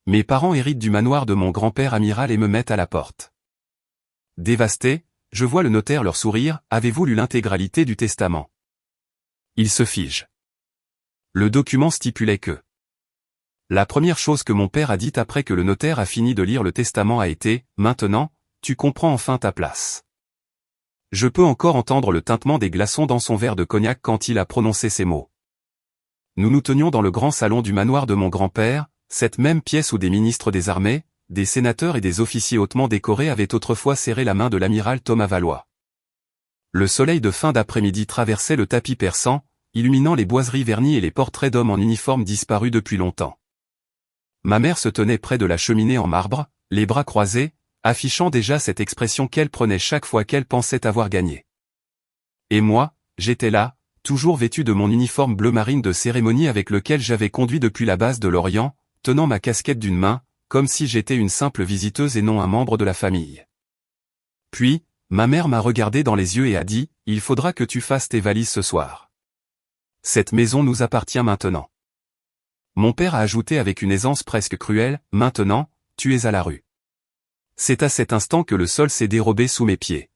Mes parents héritent du manoir de mon grand-père amiral et me mettent à la porte. Dévasté, je vois le notaire leur sourire. Avez-vous lu l'intégralité du testament? Il se fige. Le document stipulait que la première chose que mon père a dite après que le notaire a fini de lire le testament a été « Maintenant, tu comprends enfin ta place ». Je peux encore entendre le tintement des glaçons dans son verre de cognac quand il a prononcé ces mots. Nous nous tenions dans le grand salon du manoir de mon grand-père, cette même pièce où des ministres des armées, des sénateurs et des officiers hautement décorés avaient autrefois serré la main de l'amiral Thomas Valois. Le soleil de fin d'après-midi traversait le tapis persan, illuminant les boiseries vernies et les portraits d'hommes en uniforme disparus depuis longtemps. Ma mère se tenait près de la cheminée en marbre, les bras croisés, affichant déjà cette expression qu'elle prenait chaque fois qu'elle pensait avoir gagné. Et moi, j'étais là, toujours vêtu de mon uniforme bleu marine de cérémonie avec lequel j'avais conduit depuis la base de l'Orient, tenant ma casquette d'une main, comme si j'étais une simple visiteuse et non un membre de la famille. Puis, ma mère m'a regardé dans les yeux et a dit « Il faudra que tu fasses tes valises ce soir. Cette maison nous appartient maintenant. » Mon père a ajouté avec une aisance presque cruelle, « Maintenant, tu es à la rue. » C'est à cet instant que le sol s'est dérobé sous mes pieds.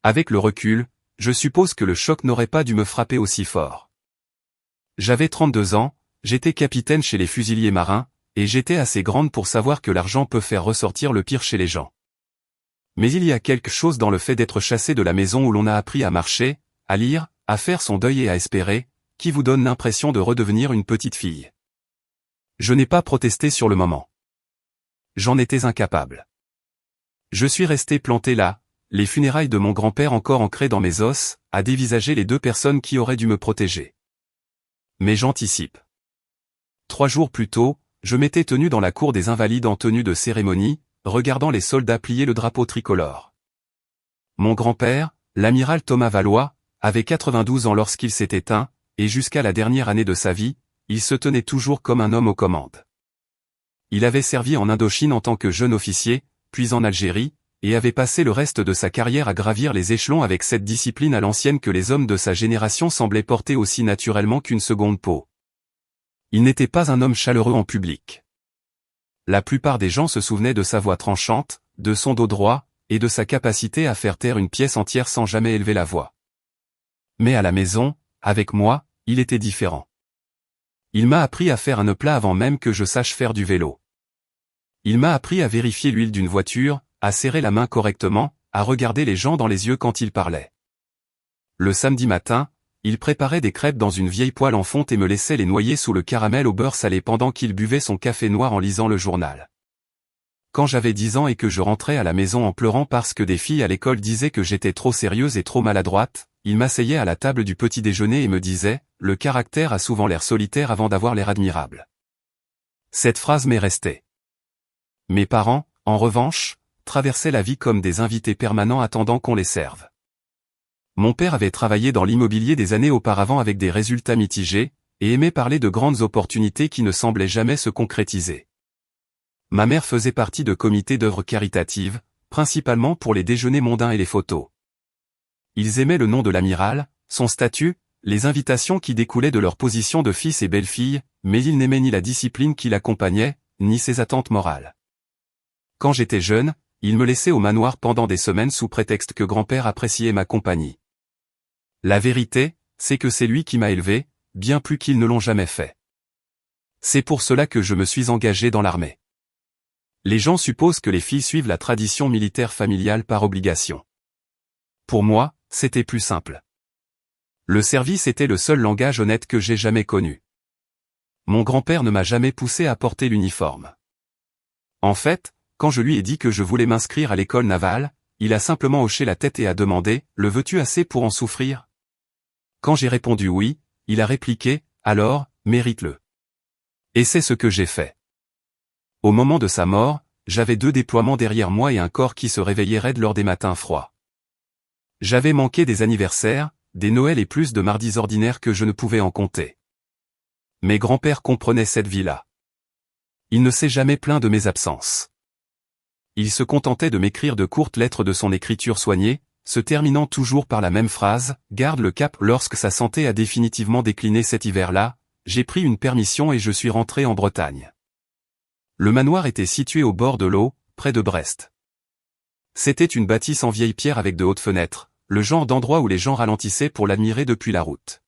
Avec le recul, je suppose que le choc n'aurait pas dû me frapper aussi fort. J'avais 32 ans, j'étais capitaine chez les fusiliers marins, et j'étais assez grande pour savoir que l'argent peut faire ressortir le pire chez les gens. Mais il y a quelque chose dans le fait d'être chassé de la maison où l'on a appris à marcher, à lire, à faire son deuil et à espérer, qui vous donne l'impression de redevenir une petite fille. Je n'ai pas protesté sur le moment. J'en étais incapable. Je suis resté planté là, les funérailles de mon grand-père encore ancrées dans mes os, à dévisager les deux personnes qui auraient dû me protéger. Mais j'anticipe. 3 jours plus tôt, je m'étais tenu dans la cour des Invalides en tenue de cérémonie, regardant les soldats plier le drapeau tricolore. Mon grand-père, l'amiral Thomas Valois, avait 92 ans lorsqu'il s'est éteint, et jusqu'à la dernière année de sa vie, il se tenait toujours comme un homme aux commandes. Il avait servi en Indochine en tant que jeune officier, puis en Algérie, et avait passé le reste de sa carrière à gravir les échelons avec cette discipline à l'ancienne que les hommes de sa génération semblaient porter aussi naturellement qu'une seconde peau. Il n'était pas un homme chaleureux en public. La plupart des gens se souvenaient de sa voix tranchante, de son dos droit, et de sa capacité à faire taire une pièce entière sans jamais élever la voix. Mais à la maison, avec moi, il était différent. Il m'a appris à faire un plat avant même que je sache faire du vélo. Il m'a appris à vérifier l'huile d'une voiture, à serrer la main correctement, à regarder les gens dans les yeux quand il parlait. Le samedi matin, il préparait des crêpes dans une vieille poêle en fonte et me laissait les noyer sous le caramel au beurre salé pendant qu'il buvait son café noir en lisant le journal. Quand j'avais 10 ans et que je rentrais à la maison en pleurant parce que des filles à l'école disaient que j'étais trop sérieuse et trop maladroite, il m'asseyait à la table du petit déjeuner et me disait « Le caractère a souvent l'air solitaire avant d'avoir l'air admirable. » Cette phrase m'est restée. Mes parents, en revanche, traversaient la vie comme des invités permanents attendant qu'on les serve. Mon père avait travaillé dans l'immobilier des années auparavant avec des résultats mitigés, et aimait parler de grandes opportunités qui ne semblaient jamais se concrétiser. Ma mère faisait partie de comités d'œuvres caritatives, principalement pour les déjeuners mondains et les photos. Ils aimaient le nom de l'amiral, son statut, les invitations qui découlaient de leur position de fils et belle-fille, mais ils n'aimaient ni la discipline qui l'accompagnait, ni ses attentes morales. Quand j'étais jeune, ils me laissaient au manoir pendant des semaines sous prétexte que grand-père appréciait ma compagnie. La vérité, c'est que c'est lui qui m'a élevé, bien plus qu'ils ne l'ont jamais fait. C'est pour cela que je me suis engagé dans l'armée. Les gens supposent que les filles suivent la tradition militaire familiale par obligation. Pour moi, c'était plus simple. Le service était le seul langage honnête que j'ai jamais connu. Mon grand-père ne m'a jamais poussé à porter l'uniforme. En fait, quand je lui ai dit que je voulais m'inscrire à l'école navale, il a simplement hoché la tête et a demandé « Le veux-tu assez pour en souffrir ?» Quand j'ai répondu oui, il a répliqué « Alors, mérite-le. » Et c'est ce que j'ai fait. Au moment de sa mort, j'avais 2 déploiements derrière moi et un corps qui se réveillait raide lors des matins froids. J'avais manqué des anniversaires, des Noëls et plus de mardis ordinaires que je ne pouvais en compter. Mes grands-pères comprenaient cette vie-là. Il ne s'est jamais plaint de mes absences. Il se contentait de m'écrire de courtes lettres de son écriture soignée, se terminant toujours par la même phrase, « Garde le cap ». Lorsque sa santé a définitivement décliné cet hiver-là, j'ai pris une permission et je suis rentré en Bretagne. Le manoir était situé au bord de l'eau, près de Brest. C'était une bâtisse en vieille pierre avec de hautes fenêtres, le genre d'endroit où les gens ralentissaient pour l'admirer depuis la route.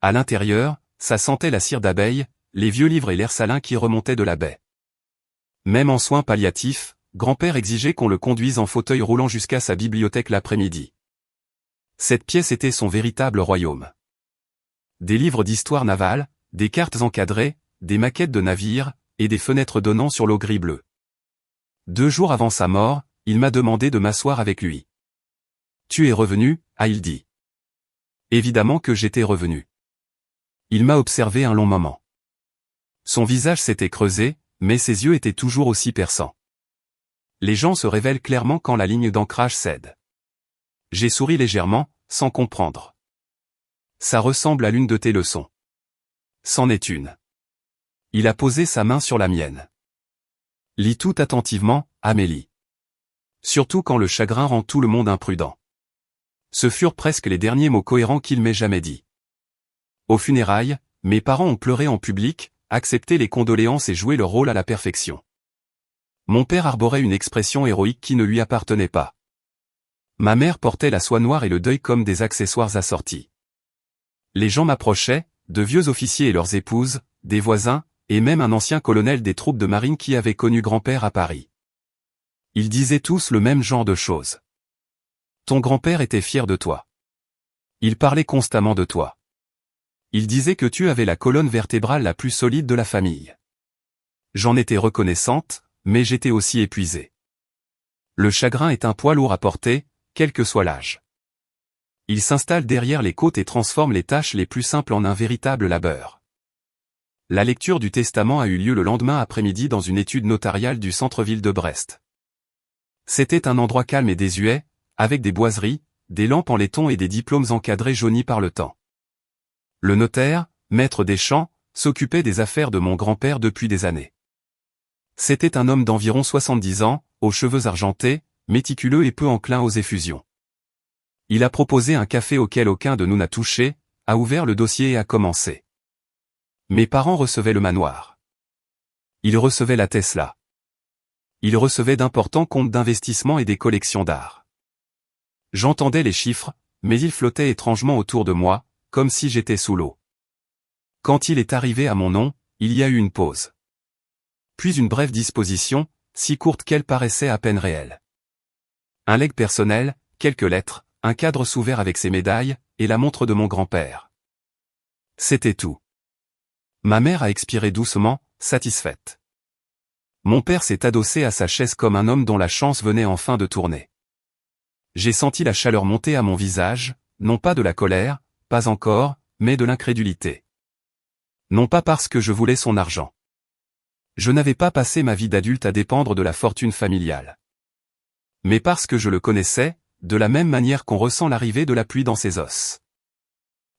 À l'intérieur, ça sentait la cire d'abeille, les vieux livres et l'air salin qui remontaient de la baie. Même en soins palliatifs, grand-père exigeait qu'on le conduise en fauteuil roulant jusqu'à sa bibliothèque l'après-midi. Cette pièce était son véritable royaume. Des livres d'histoire navale, des cartes encadrées, des maquettes de navires, et des fenêtres donnant sur l'eau gris-bleu. 2 jours avant sa mort, il m'a demandé de m'asseoir avec lui. « Tu es revenu » a-t-il dit. Évidemment que j'étais revenu. Il m'a observé un long moment. Son visage s'était creusé, mais ses yeux étaient toujours aussi perçants. Les gens se révèlent clairement quand la ligne d'ancrage cède. J'ai souri légèrement, sans comprendre. Ça ressemble à l'une de tes leçons. C'en est une. Il a posé sa main sur la mienne. Lis tout attentivement, Amélie. Surtout quand le chagrin rend tout le monde imprudent. Ce furent presque les derniers mots cohérents qu'il m'ait jamais dit. Aux funérailles, mes parents ont pleuré en public, accepté les condoléances et joué leur rôle à la perfection. Mon père arborait une expression héroïque qui ne lui appartenait pas. Ma mère portait la soie noire et le deuil comme des accessoires assortis. Les gens m'approchaient, de vieux officiers et leurs épouses, des voisins, et même un ancien colonel des troupes de marine qui avait connu grand-père à Paris. Ils disaient tous le même genre de choses. Ton grand-père était fier de toi. Il parlait constamment de toi. Il disait que tu avais la colonne vertébrale la plus solide de la famille. J'en étais reconnaissante, mais j'étais aussi épuisée. Le chagrin est un poids lourd à porter, quel que soit l'âge. Il s'installe derrière les côtes et transforme les tâches les plus simples en un véritable labeur. La lecture du testament a eu lieu le lendemain après-midi dans une étude notariale du centre-ville de Brest. C'était un endroit calme et désuet, avec des boiseries, des lampes en laiton et des diplômes encadrés jaunis par le temps. Le notaire, maître des champs, s'occupait des affaires de mon grand-père depuis des années. C'était un homme d'environ 70 ans, aux cheveux argentés, méticuleux et peu enclin aux effusions. Il a proposé un café auquel aucun de nous n'a touché, a ouvert le dossier et a commencé. Mes parents recevaient le manoir. Ils recevaient la Tesla. Ils recevaient d'importants comptes d'investissement et des collections d'art. J'entendais les chiffres, mais ils flottaient étrangement autour de moi, comme si j'étais sous l'eau. Quand il est arrivé à mon nom, il y a eu une pause. Puis une brève disposition, si courte qu'elle paraissait à peine réelle. Un legs personnel, quelques lettres, un cadre sous verre avec ses médailles, et la montre de mon grand-père. C'était tout. Ma mère a expiré doucement, satisfaite. Mon père s'est adossé à sa chaise comme un homme dont la chance venait enfin de tourner. J'ai senti la chaleur monter à mon visage, non pas de la colère, pas encore, mais de l'incrédulité. Non pas parce que je voulais son argent. Je n'avais pas passé ma vie d'adulte à dépendre de la fortune familiale. Mais parce que je le connaissais, de la même manière qu'on ressent l'arrivée de la pluie dans ses os.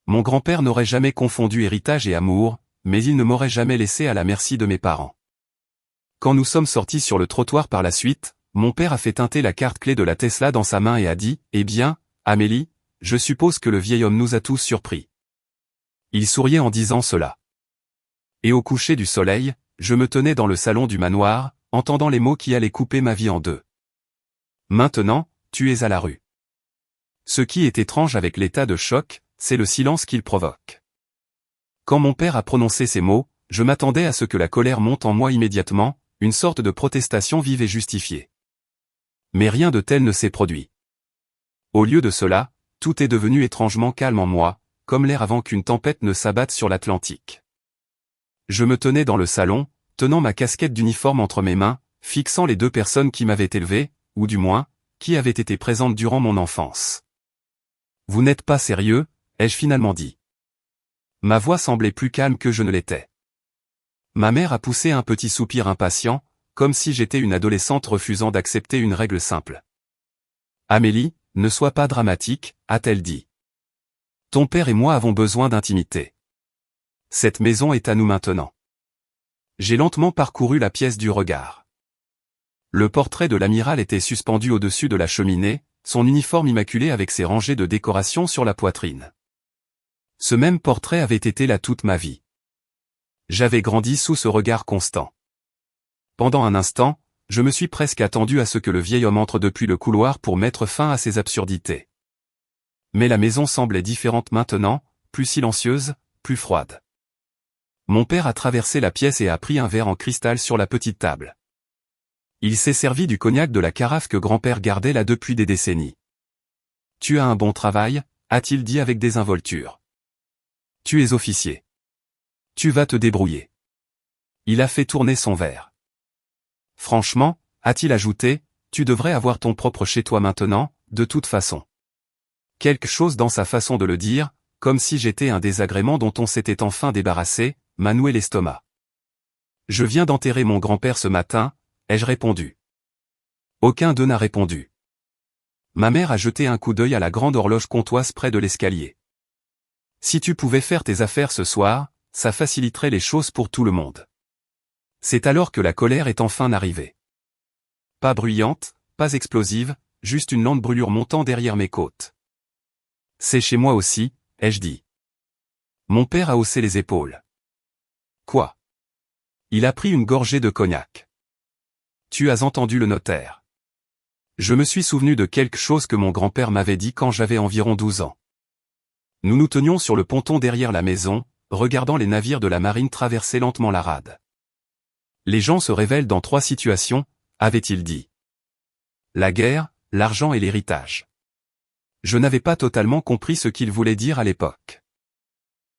Mon grand-père n'aurait jamais confondu héritage et amour, mais il ne m'aurait jamais laissé à la merci de mes parents. Quand nous sommes sortis sur le trottoir par la suite, mon père a fait teinter la carte clé de la Tesla dans sa main et a dit « Eh bien, Amélie, je suppose que le vieil homme nous a tous surpris. » Il souriait en disant cela. Et au coucher du soleil, je me tenais dans le salon du manoir, entendant les mots qui allaient couper ma vie en deux. Maintenant, tu es à la rue. Ce qui est étrange avec l'état de choc, c'est le silence qu'il provoque. Quand mon père a prononcé ces mots, je m'attendais à ce que la colère monte en moi immédiatement, une sorte de protestation vive et justifiée. Mais rien de tel ne s'est produit. Au lieu de cela, tout est devenu étrangement calme en moi, comme l'air avant qu'une tempête ne s'abatte sur l'Atlantique. Je me tenais dans le salon, tenant ma casquette d'uniforme entre mes mains, fixant les 2 personnes qui m'avaient élevé, ou du moins, qui avaient été présentes durant mon enfance. « Vous n'êtes pas sérieux ?» ai-je finalement dit. Ma voix semblait plus calme que je ne l'étais. Ma mère a poussé un petit soupir impatient, comme si j'étais une adolescente refusant d'accepter une règle simple. « Amélie, ne sois pas dramatique », a-t-elle dit. « Ton père et moi avons besoin d'intimité. Cette maison est à nous maintenant. » J'ai lentement parcouru la pièce du regard. Le portrait de l'amiral était suspendu au-dessus de la cheminée, son uniforme immaculé avec ses rangées de décorations sur la poitrine. Ce même portrait avait été là toute ma vie. J'avais grandi sous ce regard constant. Pendant un instant, je me suis presque attendu à ce que le vieil homme entre depuis le couloir pour mettre fin à ces absurdités. Mais la maison semblait différente maintenant, plus silencieuse, plus froide. Mon père a traversé la pièce et a pris un verre en cristal sur la petite table. Il s'est servi du cognac de la carafe que grand-père gardait là depuis des décennies. « Tu as un bon travail », a-t-il dit avec désinvolture. « Tu es officier. Tu vas te débrouiller. » Il a fait tourner son verre. « Franchement, » a-t-il ajouté, « tu devrais avoir ton propre chez toi maintenant, de toute façon. » Quelque chose dans sa façon de le dire, comme si j'étais un désagrément dont on s'était enfin débarrassé, m'a noué l'estomac. « Je viens d'enterrer mon grand-père ce matin », ai-je répondu. Aucun d'eux n'a répondu. Ma mère a jeté un coup d'œil à la grande horloge comptoise près de l'escalier. « Si tu pouvais faire tes affaires ce soir, ça faciliterait les choses pour tout le monde. » C'est alors que la colère est enfin arrivée. Pas bruyante, pas explosive, juste une lente brûlure montant derrière mes côtes. « C'est chez moi aussi », ai-je dit. Mon père a haussé les épaules. « Quoi ?» Il a pris une gorgée de cognac. « Tu as entendu le notaire. » Je me suis souvenu de quelque chose que mon grand-père m'avait dit quand j'avais environ 12 ans. Nous nous tenions sur le ponton derrière la maison, regardant les navires de la marine traverser lentement la rade. « Les gens se révèlent dans 3 situations », avait-il dit. La guerre, l'argent et l'héritage. Je n'avais pas totalement compris ce qu'il voulait dire à l'époque.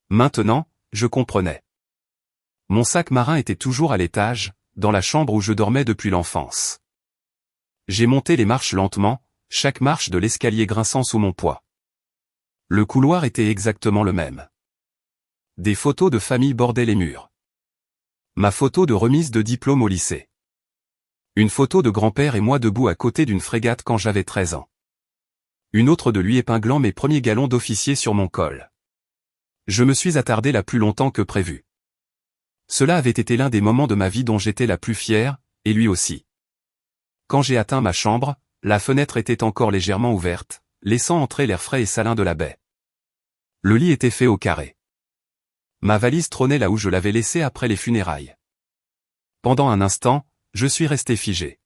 Maintenant, je comprenais. Mon sac marin était toujours à l'étage, dans la chambre où je dormais depuis l'enfance. J'ai monté les marches lentement, chaque marche de l'escalier grinçant sous mon poids. Le couloir était exactement le même. Des photos de famille bordaient les murs. Ma photo de remise de diplôme au lycée. Une photo de grand-père et moi debout à côté d'une frégate quand j'avais 13 ans. Une autre de lui épinglant mes premiers galons d'officier sur mon col. Je me suis attardé là plus longtemps que prévu. Cela avait été l'un des moments de ma vie dont j'étais la plus fière, et lui aussi. Quand j'ai atteint ma chambre, la fenêtre était encore légèrement ouverte, laissant entrer l'air frais et salin de la baie. Le lit était fait au carré. Ma valise trônait là où je l'avais laissée après les funérailles. Pendant un instant, je suis resté figé.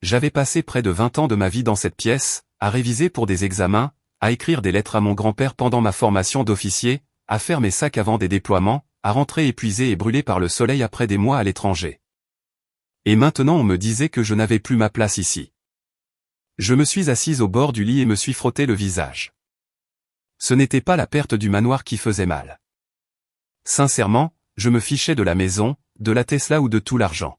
J'avais passé près de 20 ans de ma vie dans cette pièce, à réviser pour des examens, à écrire des lettres à mon grand-père pendant ma formation d'officier, à faire mes sacs avant des déploiements, à rentrer épuisé et brûlé par le soleil après des mois à l'étranger. Et maintenant on me disait que je n'avais plus ma place ici. Je me suis assise au bord du lit et me suis frotté le visage. Ce n'était pas la perte du manoir qui faisait mal. Sincèrement, je me fichais de la maison, de la Tesla ou de tout l'argent.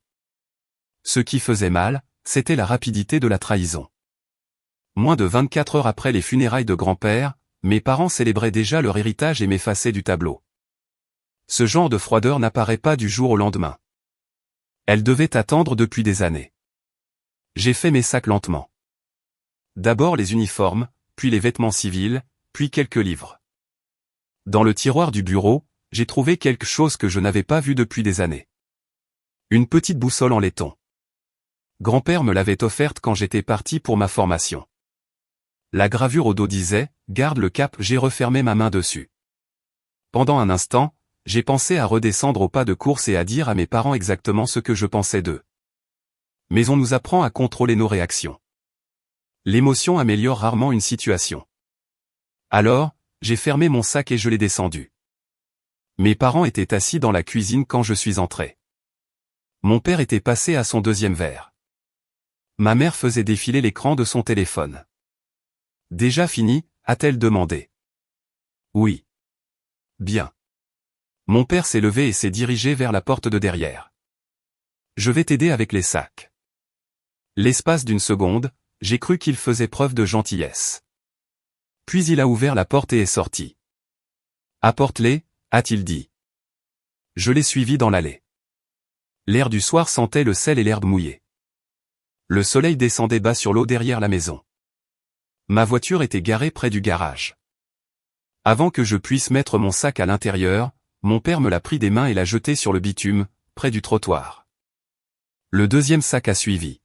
Ce qui faisait mal, c'était la rapidité de la trahison. Moins de 24 heures après les funérailles de grand-père, mes parents célébraient déjà leur héritage et m'effaçaient du tableau. Ce genre de froideur n'apparaît pas du jour au lendemain. Elle devait attendre depuis des années. J'ai fait mes sacs lentement. D'abord les uniformes, puis les vêtements civils, puis quelques livres. Dans le tiroir du bureau, j'ai trouvé quelque chose que je n'avais pas vu depuis des années. Une petite boussole en laiton. Grand-père me l'avait offerte quand j'étais parti pour ma formation. La gravure au dos disait « Garde le cap », j'ai refermé ma main dessus. Pendant un instant, j'ai pensé à redescendre au pas de course et à dire à mes parents exactement ce que je pensais d'eux. Mais on nous apprend à contrôler nos réactions. L'émotion améliore rarement une situation. Alors, j'ai fermé mon sac et je l'ai descendu. Mes parents étaient assis dans la cuisine quand je suis entré. Mon père était passé à son 2e verre. Ma mère faisait défiler l'écran de son téléphone. « Déjà fini ?» a-t-elle demandé. « Oui. » « Bien. » Mon père s'est levé et s'est dirigé vers la porte de derrière. « Je vais t'aider avec les sacs. » L'espace d'une seconde, j'ai cru qu'il faisait preuve de gentillesse. Puis il a ouvert la porte et est sorti. « Apporte-les » a-t-il dit. Je l'ai suivi dans l'allée. L'air du soir sentait le sel et l'herbe mouillée. Le soleil descendait bas sur l'eau derrière la maison. Ma voiture était garée près du garage. Avant que je puisse mettre mon sac à l'intérieur, mon père me l'a pris des mains et l'a jeté sur le bitume, près du trottoir. Le 2e sac a suivi.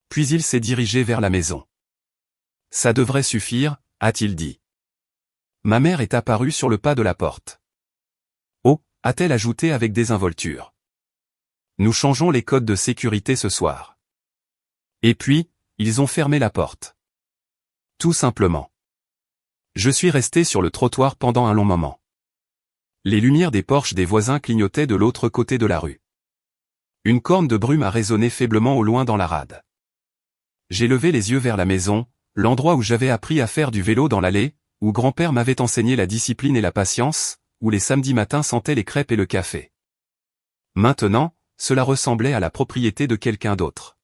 Puis il s'est dirigé vers la maison. « Ça devrait suffire » a-t-il dit. Ma mère est apparue sur le pas de la porte. « Oh » a-t-elle ajouté avec désinvolture. « Nous changeons les codes de sécurité ce soir. Et puis, ils ont fermé la porte. Tout simplement. Je suis resté sur le trottoir pendant un long moment. Les lumières des Porsche des voisins clignotaient de l'autre côté de la rue. Une corne de brume a résonné faiblement au loin dans la rade. J'ai levé les yeux vers la maison, l'endroit où j'avais appris à faire du vélo dans l'allée, où grand-père m'avait enseigné la discipline et la patience, où les samedis matins sentaient les crêpes et le café. Maintenant, cela ressemblait à la propriété de quelqu'un d'autre.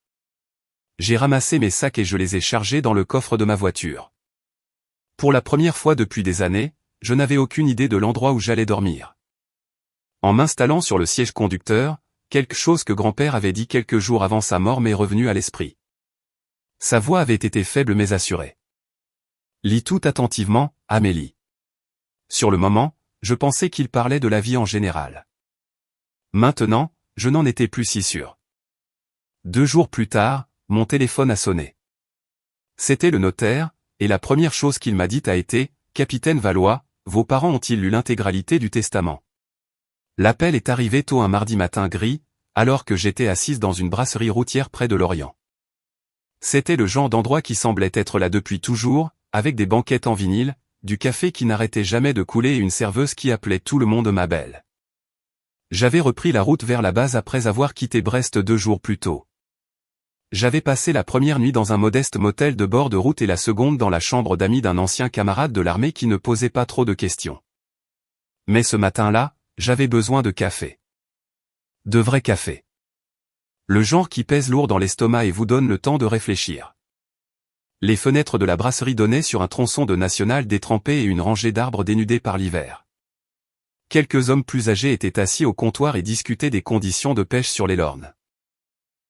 J'ai ramassé mes sacs et je les ai chargés dans le coffre de ma voiture. Pour la première fois depuis des années, je n'avais aucune idée de l'endroit où j'allais dormir. En m'installant sur le siège conducteur, quelque chose que grand-père avait dit quelques jours avant sa mort m'est revenu à l'esprit. Sa voix avait été faible mais assurée. Lis tout attentivement, Amélie. Sur le moment, je pensais qu'il parlait de la vie en général. Maintenant, je n'en étais plus si sûr. 2 jours plus tard, mon téléphone a sonné. C'était le notaire, et la première chose qu'il m'a dite a été « Capitaine Valois, vos parents ont-ils lu l'intégralité du testament ?» L'appel est arrivé tôt un mardi matin gris, alors que j'étais assise dans une brasserie routière près de Lorient. C'était le genre d'endroit qui semblait être là depuis toujours, avec des banquettes en vinyle, du café qui n'arrêtait jamais de couler et une serveuse qui appelait tout le monde ma belle. J'avais repris la route vers la base après avoir quitté Brest 2 jours plus tôt. J'avais passé la première nuit dans un modeste motel de bord de route et la seconde dans la chambre d'amis d'un ancien camarade de l'armée qui ne posait pas trop de questions. Mais ce matin-là, j'avais besoin de café. De vrai café. Le genre qui pèse lourd dans l'estomac et vous donne le temps de réfléchir. Les fenêtres de la brasserie donnaient sur un tronçon de national détrempé et une rangée d'arbres dénudés par l'hiver. Quelques hommes plus âgés étaient assis au comptoir et discutaient des conditions de pêche sur les Lornes.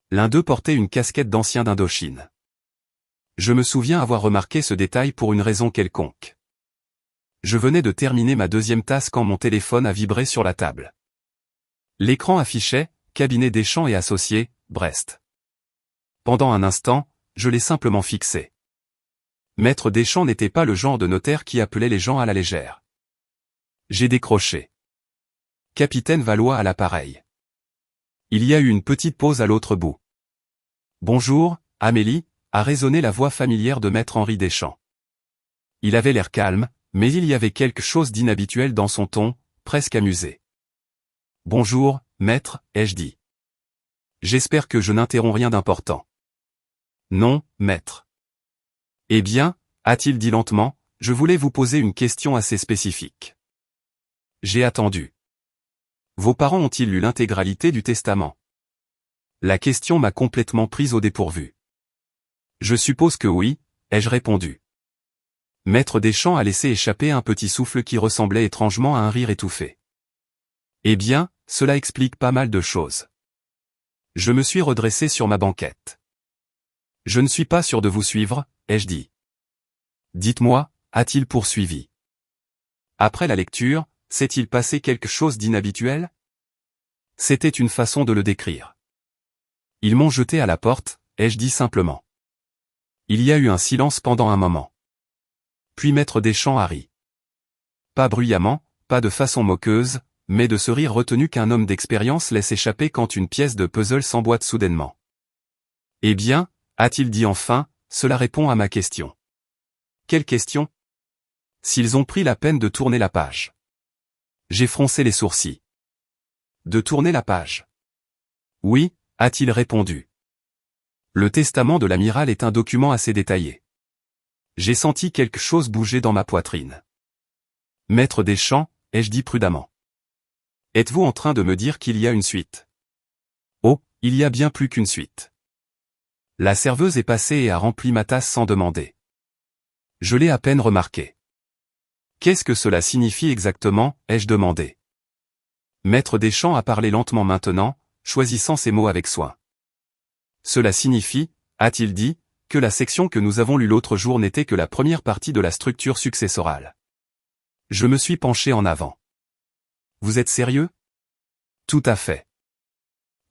L'un d'eux portait une casquette d'ancien d'Indochine. Je me souviens avoir remarqué ce détail pour une raison quelconque. Je venais de terminer ma 2e tasse quand mon téléphone a vibré sur la table. L'écran affichait « Cabinet Deschamps et Associés, Brest ». Pendant un instant, je l'ai simplement fixé. Maître Deschamps n'était pas le genre de notaire qui appelait les gens à la légère. J'ai décroché. Capitaine Valois à l'appareil. Il y a eu une petite pause à l'autre bout. Bonjour, Amélie, a résonné la voix familière de Maître Henri Deschamps. Il avait l'air calme, mais il y avait quelque chose d'inhabituel dans son ton, presque amusé. Bonjour, maître, ai-je dit. J'espère que je n'interromps rien d'important. Non, maître. Eh bien, a-t-il dit lentement, je voulais vous poser une question assez spécifique. J'ai attendu. Vos parents ont-ils lu l'intégralité du testament? La question m'a complètement prise au dépourvu. Je suppose que oui, ai-je répondu. Maître Deschamps a laissé échapper un petit souffle qui ressemblait étrangement à un rire étouffé. Eh bien, cela explique pas mal de choses. Je me suis redressé sur ma banquette. Je ne suis pas sûr de vous suivre, ai-je dit. Dites-moi, a-t-il poursuivi. Après la lecture, s'est-il passé quelque chose d'inhabituel? C'était une façon de le décrire. Ils m'ont jeté à la porte, ai-je dit simplement. Il y a eu un silence pendant un moment. Puis Maître Deschamps a ri. Pas bruyamment, pas de façon moqueuse, mais de ce rire retenu qu'un homme d'expérience laisse échapper quand une pièce de puzzle s'emboîte soudainement. Eh bien, a-t-il dit enfin, cela répond à ma question. Quelle question? S'ils ont pris la peine de tourner la page. J'ai froncé les sourcils. De tourner la page. Oui, a-t-il répondu. Le testament de l'amiral est un document assez détaillé. J'ai senti quelque chose bouger dans ma poitrine. Maître Deschamps, ai-je dit prudemment. Êtes-vous en train de me dire qu'il y a une suite? Oh, il y a bien plus qu'une suite. La serveuse est passée et a rempli ma tasse sans demander. Je l'ai à peine remarqué. Qu'est-ce que cela signifie exactement, ai-je demandé. Maître Deschamps a parlé lentement maintenant, choisissant ses mots avec soin. Cela signifie, a-t-il dit, que la section que nous avons lue l'autre jour n'était que la première partie de la structure successorale. Je me suis penché en avant. Vous êtes sérieux? Tout à fait.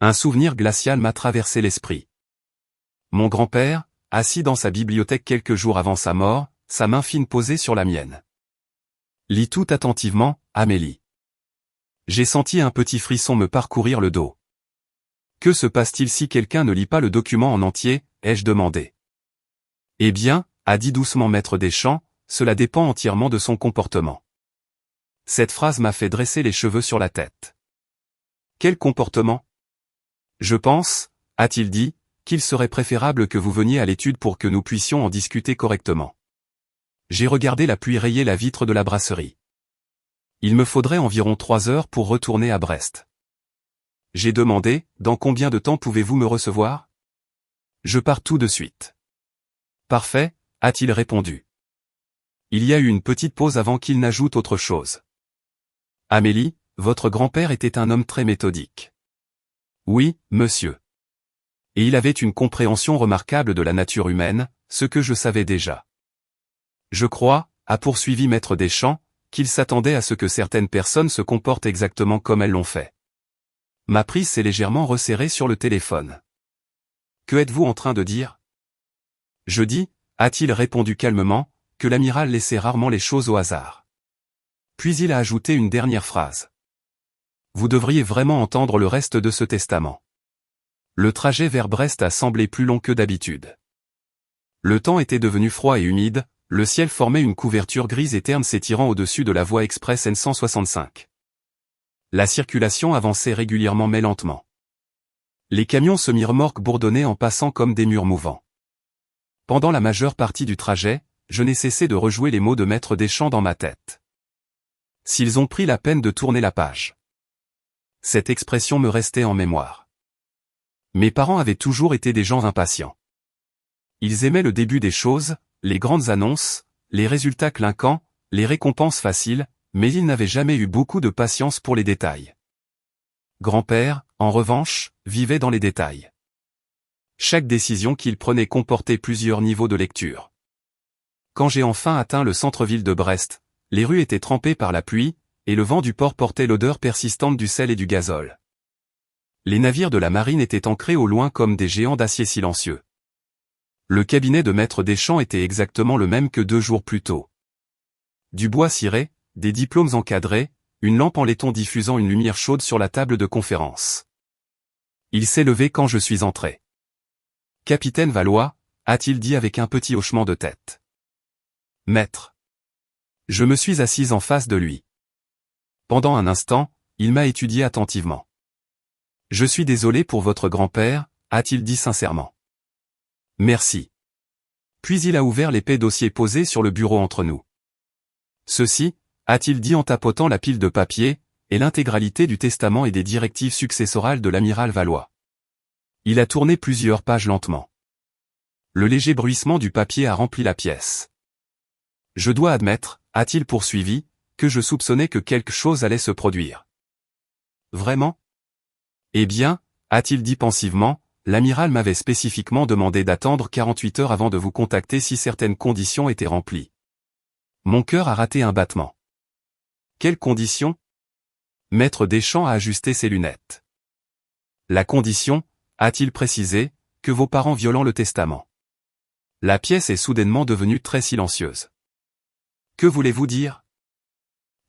Un souvenir glacial m'a traversé l'esprit. Mon grand-père, assis dans sa bibliothèque quelques jours avant sa mort, sa main fine posée sur la mienne. Lis tout attentivement, Amélie. J'ai senti un petit frisson me parcourir le dos. Que se passe-t-il si quelqu'un ne lit pas le document en entier, ai-je demandé. Eh bien, a dit doucement Maître Deschamps, cela dépend entièrement de son comportement. Cette phrase m'a fait dresser les cheveux sur la tête. Quel comportement? Je pense, a-t-il dit, qu'il serait préférable que vous veniez à l'étude pour que nous puissions en discuter correctement. J'ai regardé la pluie rayer la vitre de la brasserie. Il me faudrait environ 3 heures pour retourner à Brest. J'ai demandé, dans combien de temps pouvez-vous me recevoir? Je pars tout de suite. Parfait, a-t-il répondu. Il y a eu une petite pause avant qu'il n'ajoute autre chose. Amélie, votre grand-père était un homme très méthodique. Oui, monsieur. Et il avait une compréhension remarquable de la nature humaine, ce que je savais déjà. Je crois, a poursuivi Maître Deschamps, qu'il s'attendait à ce que certaines personnes se comportent exactement comme elles l'ont fait. Ma prise s'est légèrement resserrée sur le téléphone. Que êtes-vous en train de dire? Je dis, a-t-il répondu calmement, que l'amiral laissait rarement les choses au hasard. Puis il a ajouté une dernière phrase. Vous devriez vraiment entendre le reste de ce testament. Le trajet vers Brest a semblé plus long que d'habitude. Le temps était devenu froid et humide, le ciel formait une couverture grise et terne s'étirant au-dessus de la voie express N165. La circulation avançait régulièrement mais lentement. Les camions semi-remorques bourdonnaient en passant comme des murs mouvants. Pendant la majeure partie du trajet, je n'ai cessé de rejouer les mots de Maître Deschamps dans ma tête. S'ils ont pris la peine de tourner la page. Cette expression me restait en mémoire. Mes parents avaient toujours été des gens impatients. Ils aimaient le début des choses, les grandes annonces, les résultats clinquants, les récompenses faciles, mais ils n'avaient jamais eu beaucoup de patience pour les détails. Grand-père, en revanche, vivait dans les détails. Chaque décision qu'il prenait comportait plusieurs niveaux de lecture. Quand j'ai enfin atteint le centre-ville de Brest, les rues étaient trempées par la pluie, et le vent du port portait l'odeur persistante du sel et du gazole. Les navires de la marine étaient ancrés au loin comme des géants d'acier silencieux. Le cabinet de Maître Deschamps était exactement le même que 2 jours plus tôt. Du bois ciré, des diplômes encadrés, une lampe en laiton diffusant une lumière chaude sur la table de conférence. Il s'est levé quand je suis entré. Capitaine Valois, a-t-il dit avec un petit hochement de tête. Maître. Je me suis assise en face de lui. Pendant un instant, il m'a étudié attentivement. Je suis désolé pour votre grand-père, a-t-il dit sincèrement. Merci. Puis il a ouvert l'épais dossier posé sur le bureau entre nous. Ceci, a-t-il dit en tapotant la pile de papier, est l'intégralité du testament et des directives successorales de l'amiral Valois. Il a tourné plusieurs pages lentement. Le léger bruissement du papier a rempli la pièce. Je dois admettre, a-t-il poursuivi, que je soupçonnais que quelque chose allait se produire. Vraiment? Eh bien, a-t-il dit pensivement, l'amiral m'avait spécifiquement demandé d'attendre 48 heures avant de vous contacter si certaines conditions étaient remplies. Mon cœur a raté un battement. Quelles conditions? Maître Deschamps a ajusté ses lunettes. La condition, a-t-il précisé, que vos parents violent le testament. La pièce est soudainement devenue très silencieuse. Que voulez-vous dire?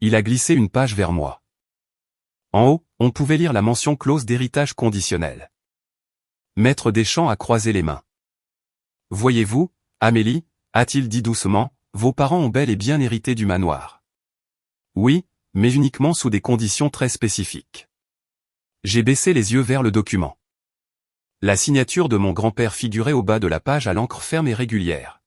Il a glissé une page vers moi. En haut, on pouvait lire la mention clause d'héritage conditionnel. Maître Deschamps a croisé les mains. Voyez-vous, Amélie, a-t-il dit doucement, vos parents ont bel et bien hérité du manoir. Oui, mais uniquement sous des conditions très spécifiques. J'ai baissé les yeux vers le document. La signature de mon grand-père figurait au bas de la page à l'encre ferme et régulière.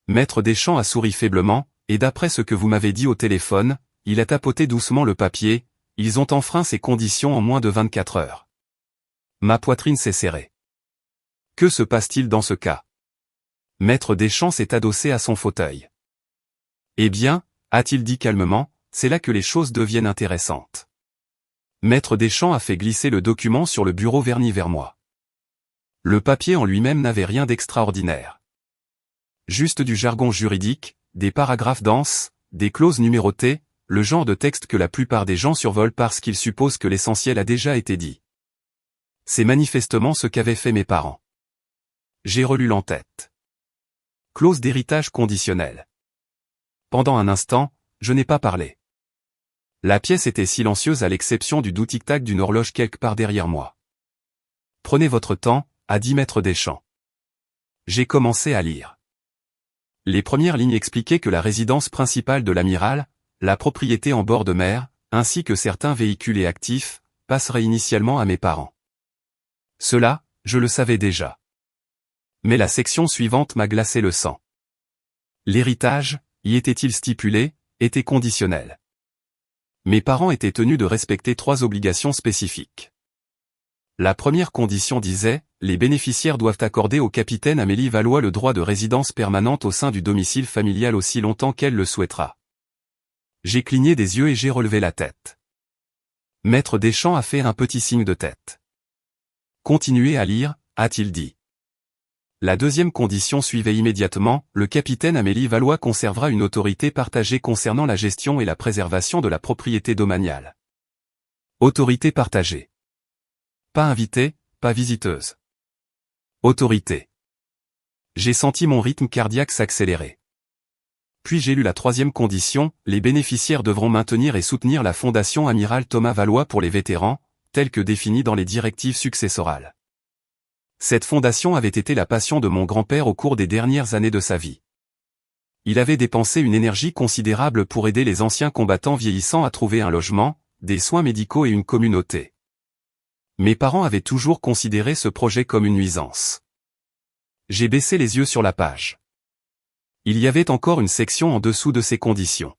Maître Deschamps a souri faiblement, et d'après ce que vous m'avez dit au téléphone, il a tapoté doucement le papier, ils ont enfreint ces conditions en moins de 24 heures. Ma poitrine s'est serrée. Que se passe-t-il dans ce cas? Maître Deschamps s'est adossé à son fauteuil. Eh bien, a-t-il dit calmement, c'est là que les choses deviennent intéressantes. Maître Deschamps a fait glisser le document sur le bureau verni vers moi. Le papier en lui-même n'avait rien d'extraordinaire. Juste du jargon juridique, des paragraphes denses, des clauses numérotées, le genre de texte que la plupart des gens survolent parce qu'ils supposent que l'essentiel a déjà été dit. C'est manifestement ce qu'avaient fait mes parents. J'ai relu l'entête. Clause d'héritage conditionnel. Pendant un instant, je n'ai pas parlé. La pièce était silencieuse à l'exception du doux tic-tac d'une horloge quelque part derrière moi. Prenez votre temps, a dit Maître Deschamps. J'ai commencé à lire. Les premières lignes expliquaient que la résidence principale de l'amiral, la propriété en bord de mer, ainsi que certains véhicules et actifs, passeraient initialement à mes parents. Cela, je le savais déjà. Mais la section suivante m'a glacé le sang. L'héritage, y était-il stipulé, était conditionnel. Mes parents étaient tenus de respecter 3 obligations spécifiques. La première condition disait, les bénéficiaires doivent accorder au capitaine Amélie Valois le droit de résidence permanente au sein du domicile familial aussi longtemps qu'elle le souhaitera. J'ai cligné des yeux et j'ai relevé la tête. Maître Deschamps a fait un petit signe de tête. Continuez à lire, a-t-il dit. La deuxième condition suivait immédiatement, le capitaine Amélie Valois conservera une autorité partagée concernant la gestion et la préservation de la propriété domaniale. Autorité partagée. Pas invitée, pas visiteuse. Autorité. J'ai senti mon rythme cardiaque s'accélérer. Puis j'ai lu la 3e condition, les bénéficiaires devront maintenir et soutenir la Fondation Amiral Thomas Valois pour les vétérans, telle que définie dans les directives successorales. Cette fondation avait été la passion de mon grand-père au cours des dernières années de sa vie. Il avait dépensé une énergie considérable pour aider les anciens combattants vieillissants à trouver un logement, des soins médicaux et une communauté. Mes parents avaient toujours considéré ce projet comme une nuisance. J'ai baissé les yeux sur la page. Il y avait encore une section en dessous de ces conditions.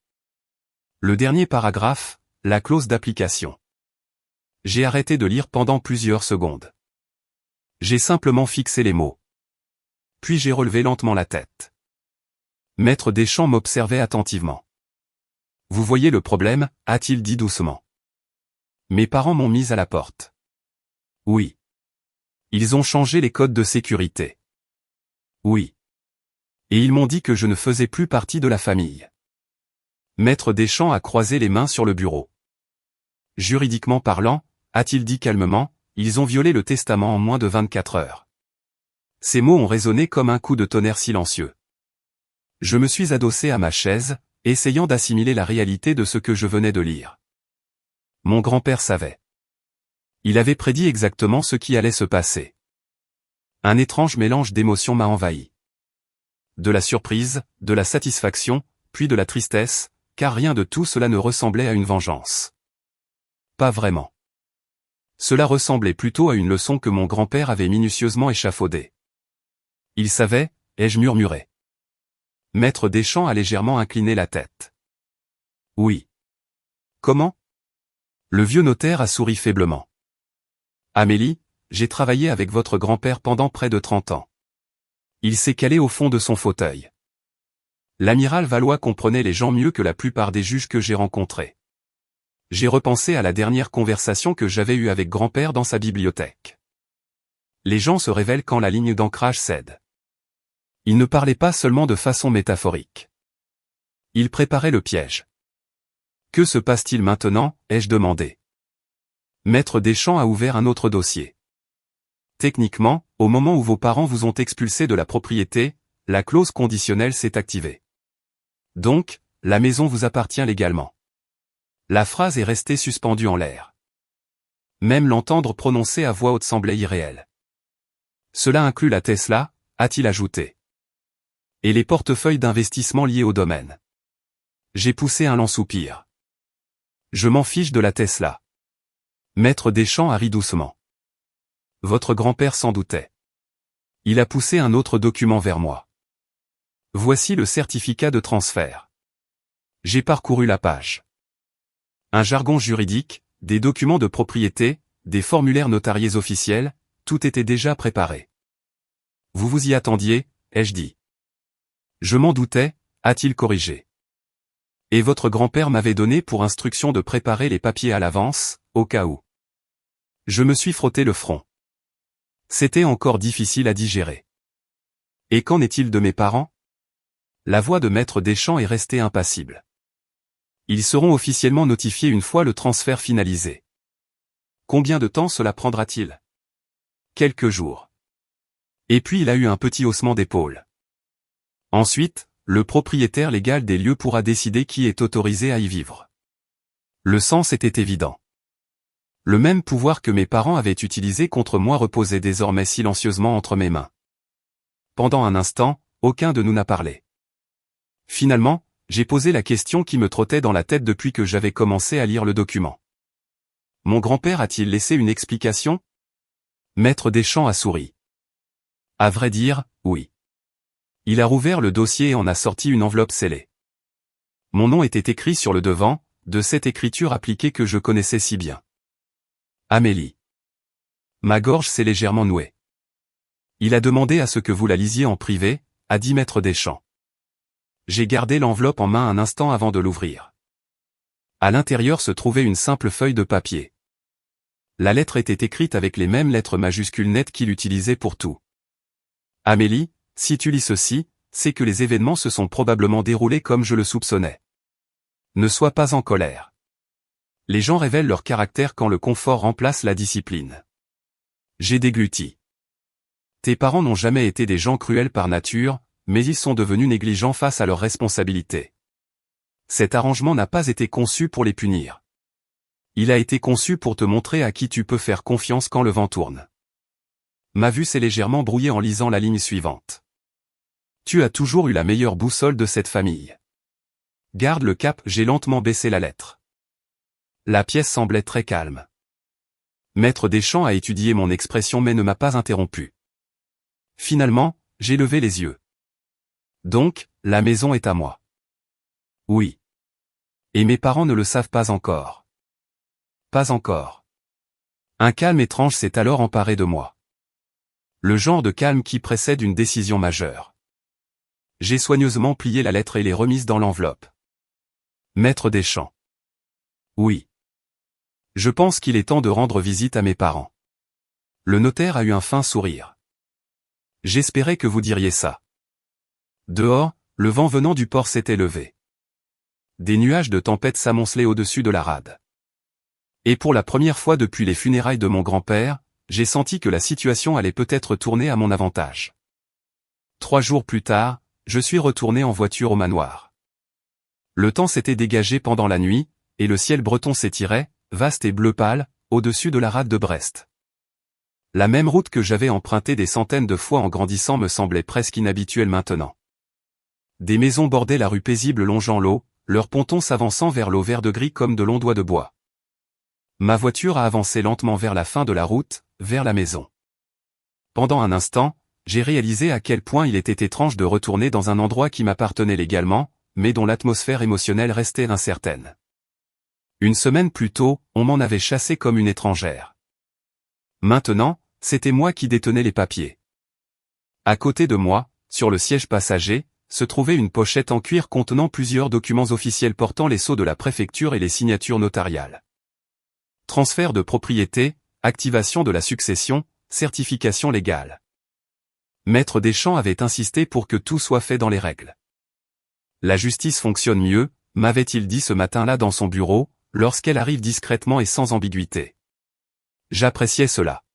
Le dernier paragraphe, la clause d'application. J'ai arrêté de lire pendant plusieurs secondes. J'ai simplement fixé les mots. Puis j'ai relevé lentement la tête. Maître Deschamps m'observait attentivement. Vous voyez le problème, a-t-il dit doucement. Mes parents m'ont mis à la porte. Oui. Ils ont changé les codes de sécurité. Oui. Et ils m'ont dit que je ne faisais plus partie de la famille. Maître Deschamps a croisé les mains sur le bureau. Juridiquement parlant, a-t-il dit calmement, ils ont violé le testament en moins de 24 heures. Ces mots ont résonné comme un coup de tonnerre silencieux. Je me suis adossé à ma chaise, essayant d'assimiler la réalité de ce que je venais de lire. Mon grand-père savait. Il avait prédit exactement ce qui allait se passer. Un étrange mélange d'émotions m'a envahi. De la surprise, de la satisfaction, puis de la tristesse, car rien de tout cela ne ressemblait à une vengeance. Pas vraiment. Cela ressemblait plutôt à une leçon que mon grand-père avait minutieusement échafaudée. Il savait, ai-je murmuré. Maître Deschamps a légèrement incliné la tête. Oui. Comment? Le vieux notaire a souri faiblement. Amélie, j'ai travaillé avec votre grand-père pendant près de 30 ans. Il s'est calé au fond de son fauteuil. L'amiral Valois comprenait les gens mieux que la plupart des juges que j'ai rencontrés. J'ai repensé à la dernière conversation que j'avais eue avec grand-père dans sa bibliothèque. Les gens se révèlent quand la ligne d'ancrage cède. Il ne parlait pas seulement de façon métaphorique. Il préparait le piège. Que se passe-t-il maintenant, ai-je demandé. Maître Deschamps a ouvert un autre dossier. Techniquement, au moment où vos parents vous ont expulsé de la propriété, la clause conditionnelle s'est activée. Donc, la maison vous appartient légalement. La phrase est restée suspendue en l'air. Même l'entendre prononcer à voix haute semblait irréel. Cela inclut la Tesla, a-t-il ajouté. Et les portefeuilles d'investissement liés au domaine. J'ai poussé un lent soupir. Je m'en fiche de la Tesla. Maître Deschamps a ri doucement. Votre grand-père s'en doutait. Il a poussé un autre document vers moi. Voici le certificat de transfert. J'ai parcouru la page. Un jargon juridique, des documents de propriété, des formulaires notariés officiels, tout était déjà préparé. Vous vous y attendiez, ai-je dit. Je m'en doutais, a-t-il corrigé. Et votre grand-père m'avait donné pour instruction de préparer les papiers à l'avance, au cas où. Je me suis frotté le front. C'était encore difficile à digérer. Et qu'en est-il de mes parents? La voix de Maître Deschamps est restée impassible. Ils seront officiellement notifiés une fois le transfert finalisé. Combien de temps cela prendra-t-il? Quelques jours. Et puis il a eu un petit haussement d'épaule. Ensuite, le propriétaire légal des lieux pourra décider qui est autorisé à y vivre. Le sens était évident. Le même pouvoir que mes parents avaient utilisé contre moi reposait désormais silencieusement entre mes mains. Pendant un instant, aucun de nous n'a parlé. Finalement, j'ai posé la question qui me trottait dans la tête depuis que j'avais commencé à lire le document. Mon grand-père a-t-il laissé une explication? Maître Deschamps a souri. À vrai dire, oui. Il a rouvert le dossier et en a sorti une enveloppe scellée. Mon nom était écrit sur le devant, de cette écriture appliquée que je connaissais si bien. Amélie. Ma gorge s'est légèrement nouée. Il a demandé à ce que vous la lisiez en privé, a dit Maître Deschamps. J'ai gardé l'enveloppe en main un instant avant de l'ouvrir. À l'intérieur se trouvait une simple feuille de papier. La lettre était écrite avec les mêmes lettres majuscules nettes qu'il utilisait pour tout. Amélie, si tu lis ceci, c'est que les événements se sont probablement déroulés comme je le soupçonnais. Ne sois pas en colère. Les gens révèlent leur caractère quand le confort remplace la discipline. J'ai dégluti. Tes parents n'ont jamais été des gens cruels par nature, mais ils sont devenus négligents face à leurs responsabilités. Cet arrangement n'a pas été conçu pour les punir. Il a été conçu pour te montrer à qui tu peux faire confiance quand le vent tourne. Ma vue s'est légèrement brouillée en lisant la ligne suivante. Tu as toujours eu la meilleure boussole de cette famille. Garde le cap, j'ai lentement baissé la lettre. La pièce semblait très calme. Maître Deschamps a étudié mon expression mais ne m'a pas interrompu. Finalement, j'ai levé les yeux. Donc, la maison est à moi. Oui. Et mes parents ne le savent pas encore. Pas encore. Un calme étrange s'est alors emparé de moi. Le genre de calme qui précède une décision majeure. J'ai soigneusement plié la lettre et l'ai remise dans l'enveloppe. Maître Deschamps. Oui. Je pense qu'il est temps de rendre visite à mes parents. Le notaire a eu un fin sourire. J'espérais que vous diriez ça. Dehors, le vent venant du port s'était levé. Des nuages de tempête s'amoncelaient au-dessus de la rade. Et pour la première fois depuis les funérailles de mon grand-père, j'ai senti que la situation allait peut-être tourner à mon avantage. 3 jours plus tard, je suis retourné en voiture au manoir. Le temps s'était dégagé pendant la nuit, et le ciel breton s'étirait, vaste et bleu pâle, au-dessus de la rade de Brest. La même route que j'avais empruntée des centaines de fois en grandissant me semblait presque inhabituelle maintenant. Des maisons bordaient la rue paisible longeant l'eau, leurs pontons s'avançant vers l'eau vert de gris comme de longs doigts de bois. Ma voiture a avancé lentement vers la fin de la route, vers la maison. Pendant un instant, j'ai réalisé à quel point il était étrange de retourner dans un endroit qui m'appartenait légalement, mais dont l'atmosphère émotionnelle restait incertaine. Une semaine plus tôt, on m'en avait chassé comme une étrangère. Maintenant, c'était moi qui détenais les papiers. À côté de moi, sur le siège passager, se trouvait une pochette en cuir contenant plusieurs documents officiels portant les sceaux de la préfecture et les signatures notariales. Transfert de propriété, activation de la succession, certification légale. Maître Deschamps avait insisté pour que tout soit fait dans les règles. La justice fonctionne mieux, m'avait-il dit ce matin-là dans son bureau, lorsqu'elle arrive discrètement et sans ambiguïté. J'appréciais cela.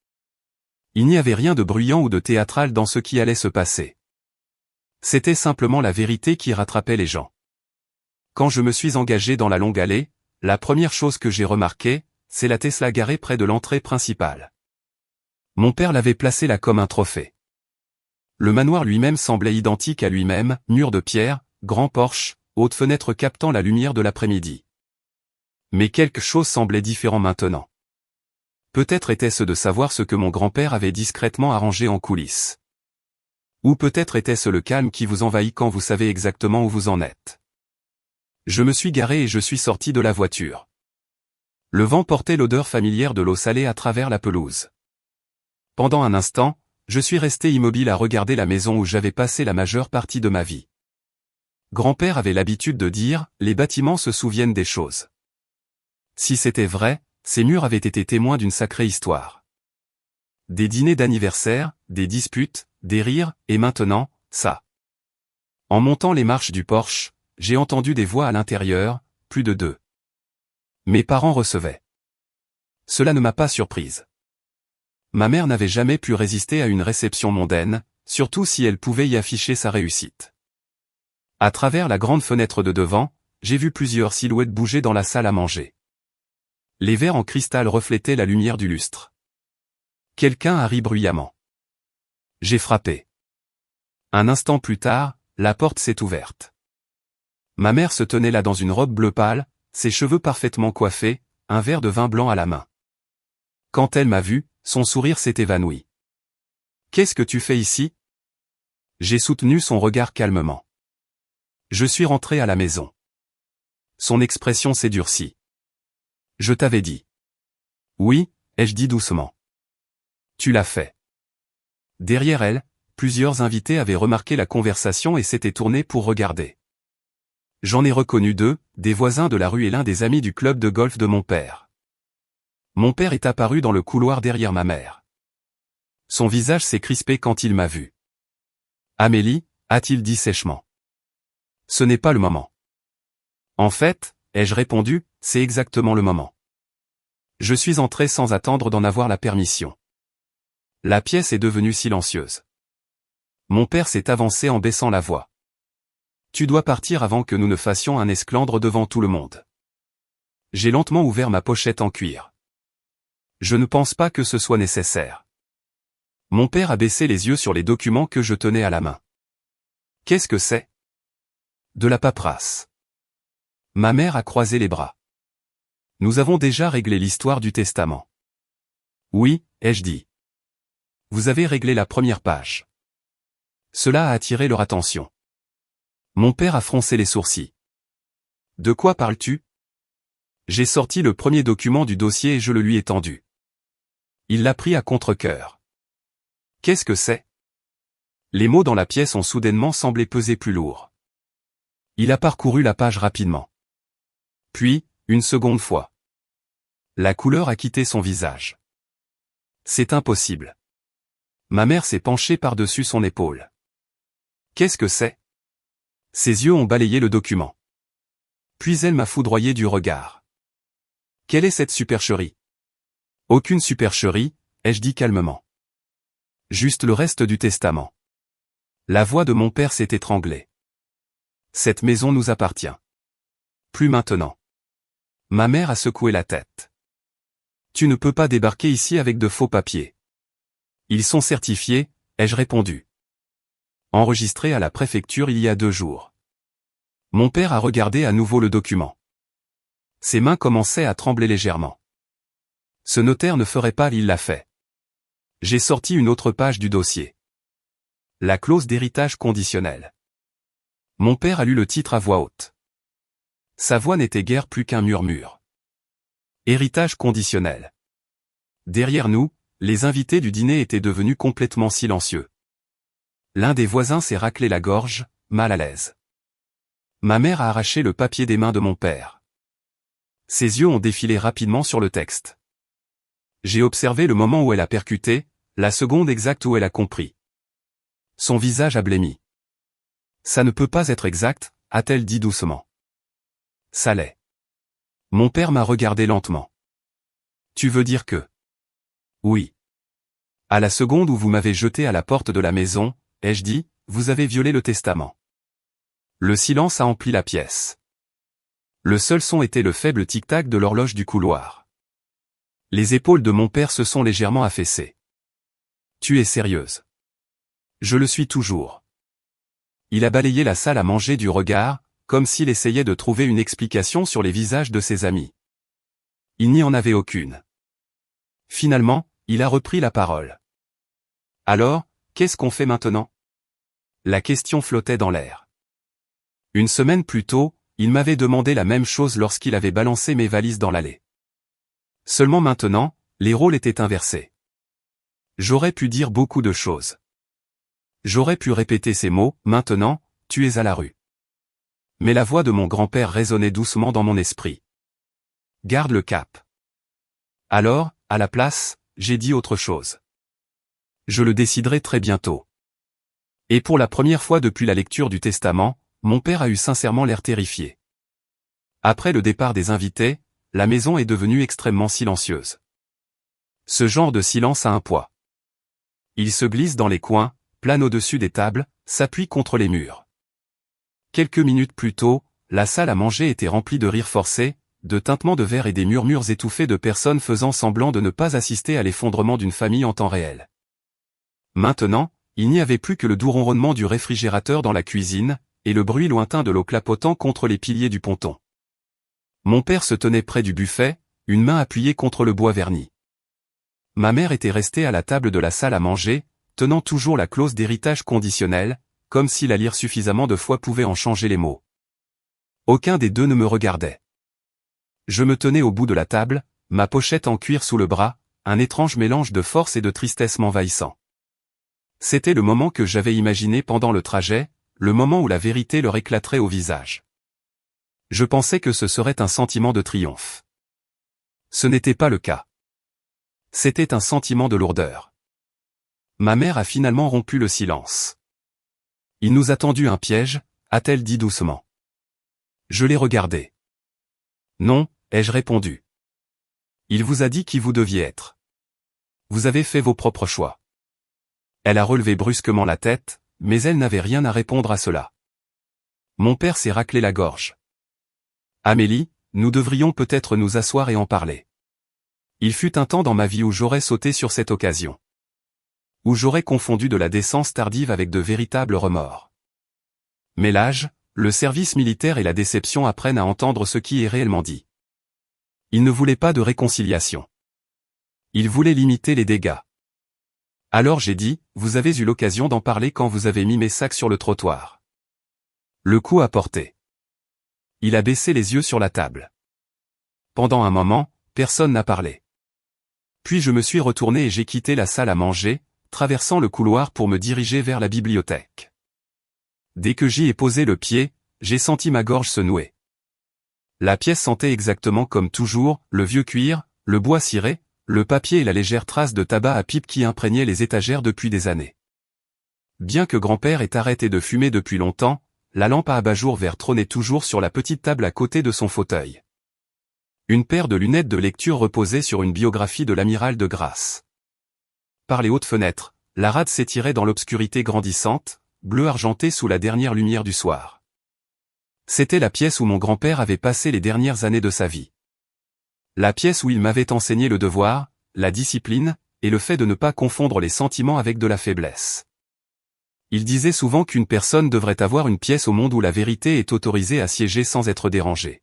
Il n'y avait rien de bruyant ou de théâtral dans ce qui allait se passer. C'était simplement la vérité qui rattrapait les gens. Quand je me suis engagé dans la longue allée, la première chose que j'ai remarquée, c'est la Tesla garée près de l'entrée principale. Mon père l'avait placée là comme un trophée. Le manoir lui-même semblait identique à lui-même, mur de pierre, grand porche, haute fenêtre captant la lumière de l'après-midi. Mais quelque chose semblait différent maintenant. Peut-être était-ce de savoir ce que mon grand-père avait discrètement arrangé en coulisses. Ou peut-être était-ce le calme qui vous envahit quand vous savez exactement où vous en êtes. Je me suis garé et je suis sorti de la voiture. Le vent portait l'odeur familière de l'eau salée à travers la pelouse. Pendant un instant, je suis resté immobile à regarder la maison où j'avais passé la majeure partie de ma vie. Grand-père avait l'habitude de dire, les bâtiments se souviennent des choses. Si c'était vrai, ces murs avaient été témoins d'une sacrée histoire. Des dîners d'anniversaire, des disputes, des rires, et maintenant, ça. En montant les marches du porche, j'ai entendu des voix à l'intérieur, plus de 2. Mes parents recevaient. Cela ne m'a pas surprise. Ma mère n'avait jamais pu résister à une réception mondaine, surtout si elle pouvait y afficher sa réussite. À travers la grande fenêtre de devant, j'ai vu plusieurs silhouettes bouger dans la salle à manger. Les verres en cristal reflétaient la lumière du lustre. Quelqu'un a ri bruyamment. J'ai frappé. Un instant plus tard, la porte s'est ouverte. Ma mère se tenait là dans une robe bleu pâle, ses cheveux parfaitement coiffés, un verre de vin blanc à la main. Quand elle m'a vu, son sourire s'est évanoui. « Qu'est-ce que tu fais ici ?» J'ai soutenu son regard calmement. « Je suis rentré à la maison. » Son expression s'est durcie. « Je t'avais dit. »« Oui, » ai-je dit doucement. « Tu l'as fait. » Derrière elle, plusieurs invités avaient remarqué la conversation et s'étaient tournés pour regarder. J'en ai reconnu deux, des voisins de la rue et l'un des amis du club de golf de mon père. Mon père est apparu dans le couloir derrière ma mère. Son visage s'est crispé quand il m'a vu. « Amélie » a-t-il dit sèchement. « Ce n'est pas le moment. » « En fait, » ai-je répondu, « c'est exactement le moment. » Je suis entré sans attendre d'en avoir la permission. La pièce est devenue silencieuse. Mon père s'est avancé en baissant la voix. « Tu dois partir avant que nous ne fassions un esclandre devant tout le monde. » J'ai lentement ouvert ma pochette en cuir. Je ne pense pas que ce soit nécessaire. Mon père a baissé les yeux sur les documents que je tenais à la main. « Qu'est-ce que c'est ? » De la paperasse. Ma mère a croisé les bras. « Nous avons déjà réglé l'histoire du testament. »« Oui, » ai-je dit. « Vous avez réglé la première page. » Cela a attiré leur attention. Mon père a froncé les sourcils. « De quoi parles-tu » J'ai sorti le premier document du dossier et je le lui ai tendu. Il l'a pris à contre-cœur. « Qu'est-ce que c'est » Les mots dans la pièce ont soudainement semblé peser plus lourd. Il a parcouru la page rapidement. Puis, une seconde fois. La couleur a quitté son visage. C'est impossible. Ma mère s'est penchée par-dessus son épaule. Qu'est-ce que c'est ? Ses yeux ont balayé le document. Puis elle m'a foudroyé du regard. Quelle est cette supercherie ? Aucune supercherie, ai-je dit calmement. Juste le reste du testament. La voix de mon père s'est étranglée. Cette maison nous appartient. Plus maintenant. Ma mère a secoué la tête. Tu ne peux pas débarquer ici avec de faux papiers. Ils sont certifiés, ai-je répondu. Enregistrés à la préfecture il y a 2 jours. Mon père a regardé à nouveau le document. Ses mains commençaient à trembler légèrement. Ce notaire ne ferait pas, il l'a fait. J'ai sorti une autre page du dossier. La clause d'héritage conditionnel. Mon père a lu le titre à voix haute. Sa voix n'était guère plus qu'un murmure. Héritage conditionnel. Derrière nous, les invités du dîner étaient devenus complètement silencieux. L'un des voisins s'est raclé la gorge, mal à l'aise. Ma mère a arraché le papier des mains de mon père. Ses yeux ont défilé rapidement sur le texte. J'ai observé le moment où elle a percuté, la seconde exacte où elle a compris. Son visage a blêmi. Ça ne peut pas être exact, a-t-elle dit doucement. Ça l'est. Mon père m'a regardé lentement. Tu veux dire que... Oui. À la seconde où vous m'avez jeté à la porte de la maison, ai-je dit, vous avez violé le testament. Le silence a empli la pièce. Le seul son était le faible tic-tac de l'horloge du couloir. Les épaules de mon père se sont légèrement affaissées. Tu es sérieuse. Je le suis toujours. Il a balayé la salle à manger du regard, comme s'il essayait de trouver une explication sur les visages de ses amis. Il n'y en avait aucune. Finalement, il a repris la parole. Alors, qu'est-ce qu'on fait maintenant ? La question flottait dans l'air. Une semaine plus tôt, il m'avait demandé la même chose lorsqu'il avait balancé mes valises dans l'allée. Seulement maintenant, les rôles étaient inversés. J'aurais pu dire beaucoup de choses. J'aurais pu répéter ces mots, maintenant, tu es à la rue. Mais la voix de mon grand-père résonnait doucement dans mon esprit. Garde le cap. Alors, à la place, j'ai dit autre chose. Je le déciderai très bientôt. Et pour la première fois depuis la lecture du testament, mon père a eu sincèrement l'air terrifié. Après le départ des invités, la maison est devenue extrêmement silencieuse. Ce genre de silence a un poids. Il se glisse dans les coins, plane au-dessus des tables, s'appuie contre les murs. Quelques minutes plus tôt, la salle à manger était remplie de rires forcés, de tintements de verre et des murmures étouffés de personnes faisant semblant de ne pas assister à l'effondrement d'une famille en temps réel. Maintenant, il n'y avait plus que le doux ronronnement du réfrigérateur dans la cuisine, et le bruit lointain de l'eau clapotant contre les piliers du ponton. Mon père se tenait près du buffet, une main appuyée contre le bois verni. Ma mère était restée à la table de la salle à manger, tenant toujours la clause d'héritage conditionnel, comme si la lire suffisamment de fois pouvait en changer les mots. Aucun des deux ne me regardait. Je me tenais au bout de la table, ma pochette en cuir sous le bras, un étrange mélange de force et de tristesse m'envahissant. C'était le moment que j'avais imaginé pendant le trajet, le moment où la vérité leur éclaterait au visage. Je pensais que ce serait un sentiment de triomphe. Ce n'était pas le cas. C'était un sentiment de lourdeur. Ma mère a finalement rompu le silence. Il nous a tendu un piège, a-t-elle dit doucement. Je l'ai regardé. Non, ai-je répondu. Il vous a dit qui vous deviez être. Vous avez fait vos propres choix. Elle a relevé brusquement la tête, mais elle n'avait rien à répondre à cela. Mon père s'est raclé la gorge. Amélie, nous devrions peut-être nous asseoir et en parler. Il fut un temps dans ma vie où j'aurais sauté sur cette occasion. Où j'aurais confondu de la décence tardive avec de véritables remords. Mais l'âge, le service militaire et la déception apprennent à entendre ce qui est réellement dit. Il ne voulait pas de réconciliation. Il voulait limiter les dégâts. Alors j'ai dit, vous avez eu l'occasion d'en parler quand vous avez mis mes sacs sur le trottoir. Le coup a porté. Il a baissé les yeux sur la table. Pendant un moment, personne n'a parlé. Puis je me suis retourné et j'ai quitté la salle à manger, traversant le couloir pour me diriger vers la bibliothèque. Dès que j'y ai posé le pied, j'ai senti ma gorge se nouer. La pièce sentait exactement comme toujours, le vieux cuir, le bois ciré, le papier et la légère trace de tabac à pipe qui imprégnaient les étagères depuis des années. Bien que grand-père ait arrêté de fumer depuis longtemps, la lampe à abat-jour vert trônait toujours sur la petite table à côté de son fauteuil. Une paire de lunettes de lecture reposait sur une biographie de l'amiral de Grasse. Par les hautes fenêtres, la rade s'étirait dans l'obscurité grandissante, bleu argenté sous la dernière lumière du soir. C'était la pièce où mon grand-père avait passé les dernières années de sa vie. La pièce où il m'avait enseigné le devoir, la discipline, et le fait de ne pas confondre les sentiments avec de la faiblesse. Il disait souvent qu'une personne devrait avoir une pièce au monde où la vérité est autorisée à siéger sans être dérangée.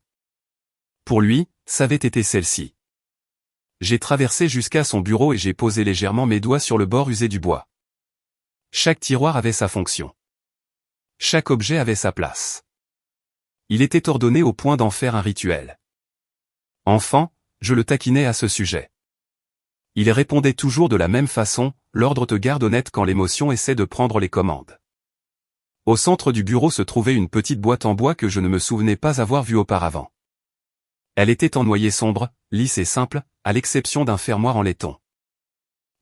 Pour lui, ça avait été celle-ci. J'ai traversé jusqu'à son bureau et j'ai posé légèrement mes doigts sur le bord usé du bois. Chaque tiroir avait sa fonction. Chaque objet avait sa place. Il était ordonné au point d'en faire un rituel. Enfant, je le taquinais à ce sujet. Il répondait toujours de la même façon, l'ordre te garde honnête quand l'émotion essaie de prendre les commandes. Au centre du bureau se trouvait une petite boîte en bois que je ne me souvenais pas avoir vue auparavant. Elle était en noyer sombre, lisse et simple, à l'exception d'un fermoir en laiton.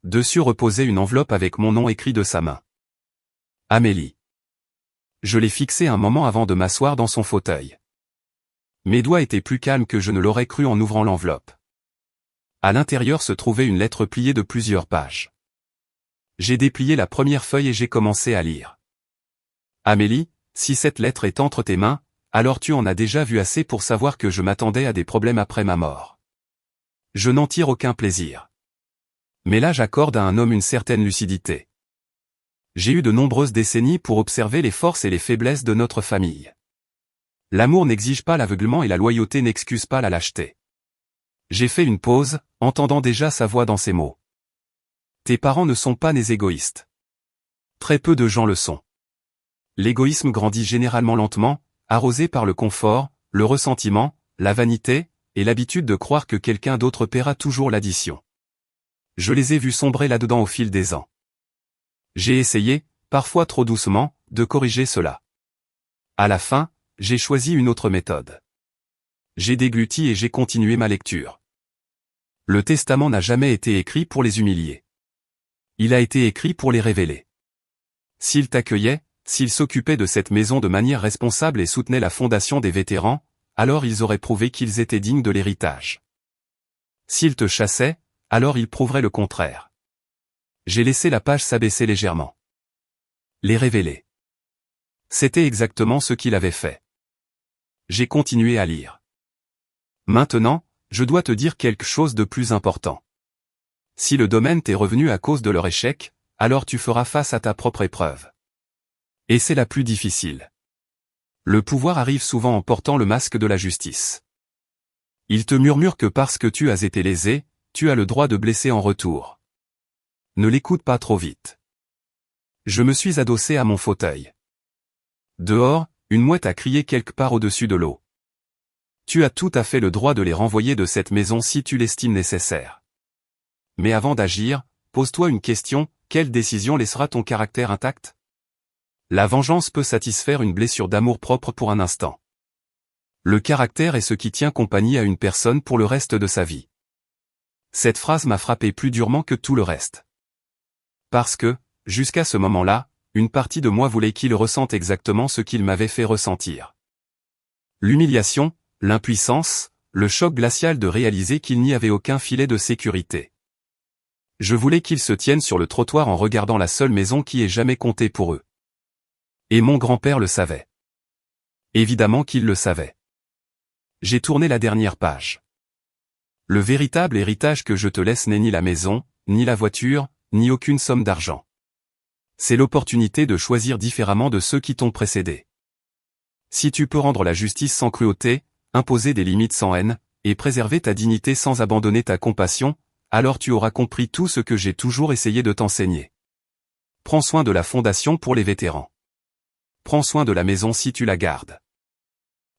Dessus reposait une enveloppe avec mon nom écrit de sa main. Amélie. Je l'ai fixé un moment avant de m'asseoir dans son fauteuil. Mes doigts étaient plus calmes que je ne l'aurais cru en ouvrant l'enveloppe. À l'intérieur se trouvait une lettre pliée de plusieurs pages. J'ai déplié la première feuille et j'ai commencé à lire. Amélie, si cette lettre est entre tes mains, alors tu en as déjà vu assez pour savoir que je m'attendais à des problèmes après ma mort. Je n'en tire aucun plaisir. Mais là j'accorde à un homme une certaine lucidité. J'ai eu de nombreuses décennies pour observer les forces et les faiblesses de notre famille. L'amour n'exige pas l'aveuglement et la loyauté n'excuse pas la lâcheté. J'ai fait une pause, entendant déjà sa voix dans ses mots. Tes parents ne sont pas nés égoïstes. Très peu de gens le sont. L'égoïsme grandit généralement lentement, arrosé par le confort, le ressentiment, la vanité, et l'habitude de croire que quelqu'un d'autre paiera toujours l'addition. Je les ai vus sombrer là-dedans au fil des ans. J'ai essayé, parfois trop doucement, de corriger cela. À la fin, j'ai choisi une autre méthode. J'ai dégluti et j'ai continué ma lecture. Le testament n'a jamais été écrit pour les humilier. Il a été écrit pour les révéler. S'il t'accueillait, s'ils s'occupaient de cette maison de manière responsable et soutenaient la fondation des vétérans, alors ils auraient prouvé qu'ils étaient dignes de l'héritage. S'ils te chassaient, alors ils prouveraient le contraire. J'ai laissé la page s'abaisser légèrement. Les révéler. C'était exactement ce qu'il avait fait. J'ai continué à lire. Maintenant, je dois te dire quelque chose de plus important. Si le domaine t'est revenu à cause de leur échec, alors tu feras face à ta propre épreuve. Et c'est la plus difficile. Le pouvoir arrive souvent en portant le masque de la justice. Il te murmure que parce que tu as été lésé, tu as le droit de blesser en retour. Ne l'écoute pas trop vite. Je me suis adossé à mon fauteuil. Dehors, une mouette a crié quelque part au-dessus de l'eau. Tu as tout à fait le droit de les renvoyer de cette maison si tu l'estimes nécessaire. Mais avant d'agir, pose-toi une question, quelle décision laissera ton caractère intact? La vengeance peut satisfaire une blessure d'amour-propre pour un instant. Le caractère est ce qui tient compagnie à une personne pour le reste de sa vie. Cette phrase m'a frappé plus durement que tout le reste. Parce que, jusqu'à ce moment-là, une partie de moi voulait qu'il ressente exactement ce qu'il m'avait fait ressentir. L'humiliation, l'impuissance, le choc glacial de réaliser qu'il n'y avait aucun filet de sécurité. Je voulais qu'ils se tiennent sur le trottoir en regardant la seule maison qui ait jamais compté pour eux. Et mon grand-père le savait. Évidemment qu'il le savait. J'ai tourné la dernière page. Le véritable héritage que je te laisse n'est ni la maison, ni la voiture, ni aucune somme d'argent. C'est l'opportunité de choisir différemment de ceux qui t'ont précédé. Si tu peux rendre la justice sans cruauté, imposer des limites sans haine, et préserver ta dignité sans abandonner ta compassion, alors tu auras compris tout ce que j'ai toujours essayé de t'enseigner. Prends soin de la fondation pour les vétérans. Prends soin de la maison si tu la gardes.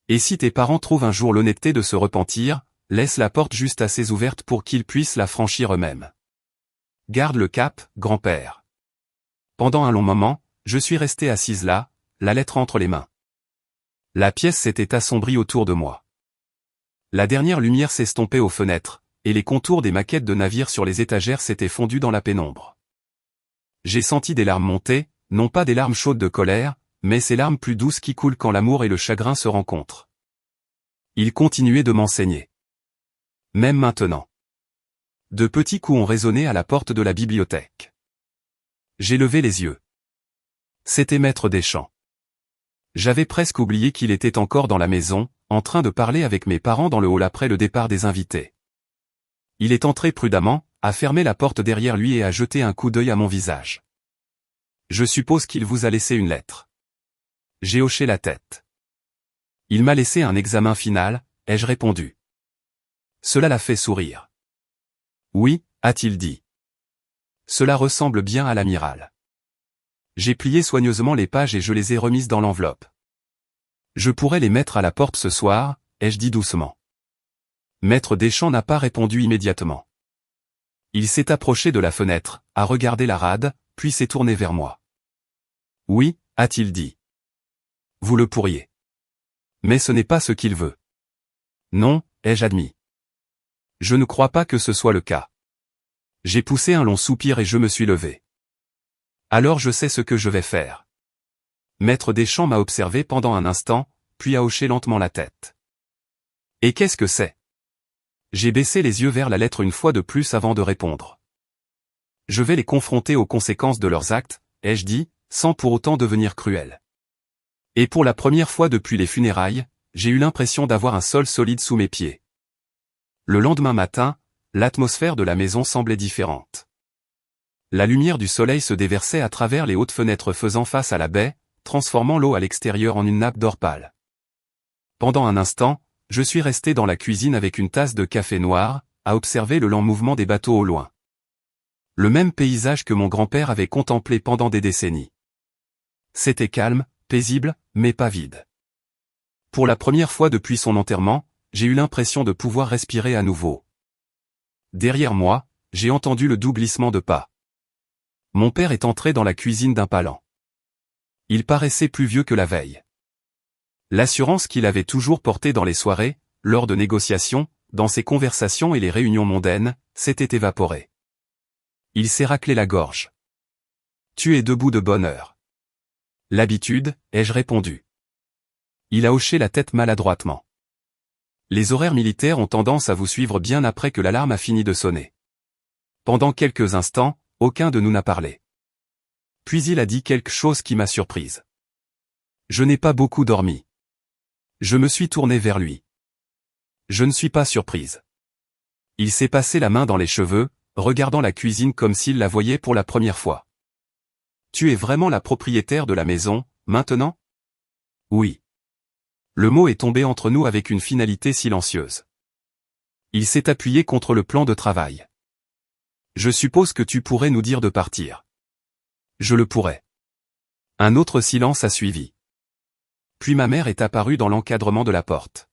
Et si tes parents trouvent un jour l'honnêteté de se repentir, laisse la porte juste assez ouverte pour qu'ils puissent la franchir eux-mêmes. Garde le cap, grand-père. Pendant un long moment, je suis resté assise là, la lettre entre les mains. La pièce s'était assombrie autour de moi. La dernière lumière s'estompait aux fenêtres, et les contours des maquettes de navires sur les étagères s'étaient fondus dans la pénombre. J'ai senti des larmes monter, non pas des larmes chaudes de colère, mais ces larmes plus douces qui coulent quand l'amour et le chagrin se rencontrent. Il continuait de m'enseigner. Même maintenant. De petits coups ont résonné à la porte de la bibliothèque. J'ai levé les yeux. C'était Maître Deschamps. J'avais presque oublié qu'il était encore dans la maison, en train de parler avec mes parents dans le hall après le départ des invités. Il est entré prudemment, a fermé la porte derrière lui et a jeté un coup d'œil à mon visage. Je suppose qu'il vous a laissé une lettre. J'ai hoché la tête. Il m'a laissé un examen final, ai-je répondu. Cela l'a fait sourire. Oui, a-t-il dit. Cela ressemble bien à l'amiral. J'ai plié soigneusement les pages et je les ai remises dans l'enveloppe. Je pourrais les mettre à la porte ce soir, ai-je dit doucement. Maître Deschamps n'a pas répondu immédiatement. Il s'est approché de la fenêtre, a regardé la rade, puis s'est tourné vers moi. Oui, a-t-il dit. Vous le pourriez. Mais ce n'est pas ce qu'il veut. Non, ai-je admis. Je ne crois pas que ce soit le cas. J'ai poussé un long soupir et je me suis levé. Alors je sais ce que je vais faire. Maître Deschamps m'a observé pendant un instant, puis a hoché lentement la tête. Et qu'est-ce que c'est? J'ai baissé les yeux vers la lettre une fois de plus avant de répondre. Je vais les confronter aux conséquences de leurs actes, ai-je dit, sans pour autant devenir cruel. Et pour la première fois depuis les funérailles, j'ai eu l'impression d'avoir un sol solide sous mes pieds. Le lendemain matin, l'atmosphère de la maison semblait différente. La lumière du soleil se déversait à travers les hautes fenêtres faisant face à la baie, transformant l'eau à l'extérieur en une nappe d'or pâle. Pendant un instant, je suis resté dans la cuisine avec une tasse de café noir, à observer le lent mouvement des bateaux au loin. Le même paysage que mon grand-père avait contemplé pendant des décennies. C'était calme, paisible, mais pas vide. Pour la première fois depuis son enterrement, j'ai eu l'impression de pouvoir respirer à nouveau. Derrière moi, j'ai entendu le doux glissement de pas. Mon père est entré dans la cuisine d'un pas lent. Il paraissait plus vieux que la veille. L'assurance qu'il avait toujours portée dans les soirées, lors de négociations, dans ses conversations et les réunions mondaines, s'était évaporée. Il s'est raclé la gorge. Tu es debout de bonne heure. L'habitude, ai-je répondu. Il a hoché la tête maladroitement. Les horaires militaires ont tendance à vous suivre bien après que l'alarme a fini de sonner. Pendant quelques instants, aucun de nous n'a parlé. Puis il a dit quelque chose qui m'a surprise. Je n'ai pas beaucoup dormi. Je me suis tourné vers lui. Je ne suis pas surprise. Il s'est passé la main dans les cheveux, regardant la cuisine comme s'il la voyait pour la première fois. Tu es vraiment la propriétaire de la maison, maintenant? Oui. Le mot est tombé entre nous avec une finalité silencieuse. Il s'est appuyé contre le plan de travail. Je suppose que tu pourrais nous dire de partir. Je le pourrais. Un autre silence a suivi. Puis ma mère est apparue dans l'encadrement de la porte.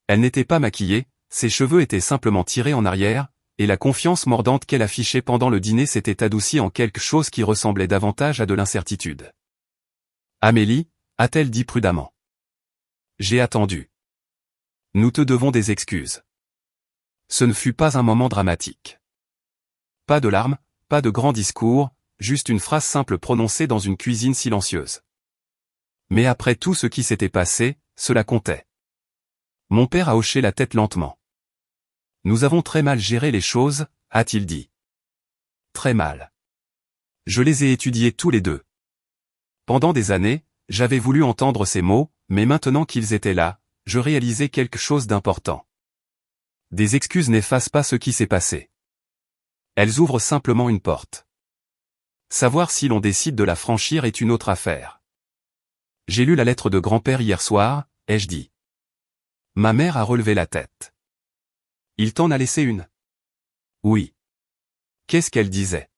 Elle n'était pas maquillée, ses cheveux étaient simplement tirés en arrière, et la confiance mordante qu'elle affichait pendant le dîner s'était adoucie en quelque chose qui ressemblait davantage à de l'incertitude. Amélie, a-t-elle dit prudemment. J'ai attendu. Nous te devons des excuses. Ce ne fut pas un moment dramatique. Pas de larmes, pas de grands discours, juste une phrase simple prononcée dans une cuisine silencieuse. Mais après tout ce qui s'était passé, cela comptait. Mon père a hoché la tête lentement. Nous avons très mal géré les choses, a-t-il dit. Très mal. Je les ai étudiés tous les deux. Pendant des années, j'avais voulu entendre ces mots, mais maintenant qu'ils étaient là, je réalisais quelque chose d'important. Des excuses n'effacent pas ce qui s'est passé. Elles ouvrent simplement une porte. Savoir si l'on décide de la franchir est une autre affaire. J'ai lu la lettre de grand-père hier soir, ai-je dit. Ma mère a relevé la tête. Il t'en a laissé une? Oui. Qu'est-ce qu'elle disait?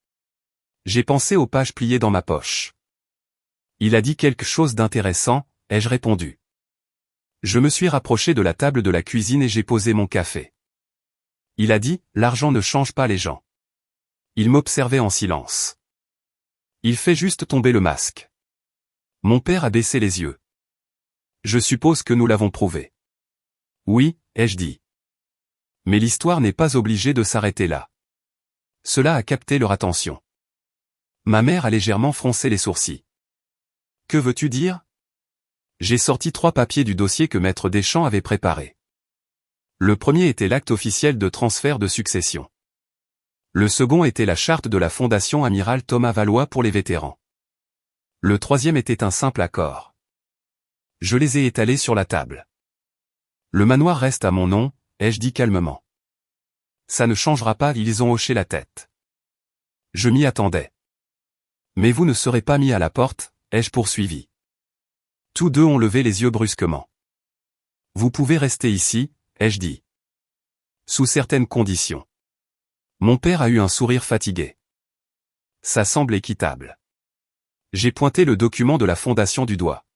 J'ai pensé aux pages pliées dans ma poche. Il a dit quelque chose d'intéressant, ai-je répondu. Je me suis rapproché de la table de la cuisine et j'ai posé mon café. Il a dit, l'argent ne change pas les gens. Il m'observait en silence. Il fait juste tomber le masque. Mon père a baissé les yeux. Je suppose que nous l'avons prouvé. Oui, ai-je dit. Mais l'histoire n'est pas obligée de s'arrêter là. Cela a capté leur attention. Ma mère a légèrement froncé les sourcils. Que veux-tu dire? J'ai sorti 3 papiers du dossier que Maître Deschamps avait préparé. Le premier était l'acte officiel de transfert de succession. Le second était la charte de la Fondation Amiral Thomas Valois pour les vétérans. Le troisième était un simple accord. Je les ai étalés sur la table. Le manoir reste à mon nom, ai-je dit calmement. Ça ne changera pas, ils ont hoché la tête. Je m'y attendais. Mais vous ne serez pas mis à la porte, ai-je poursuivi. Tous deux ont levé les yeux brusquement. Vous pouvez rester ici, ai-je dit. Sous certaines conditions. Mon père a eu un sourire fatigué. Ça semble équitable. J'ai pointé le document de la fondation du doigt.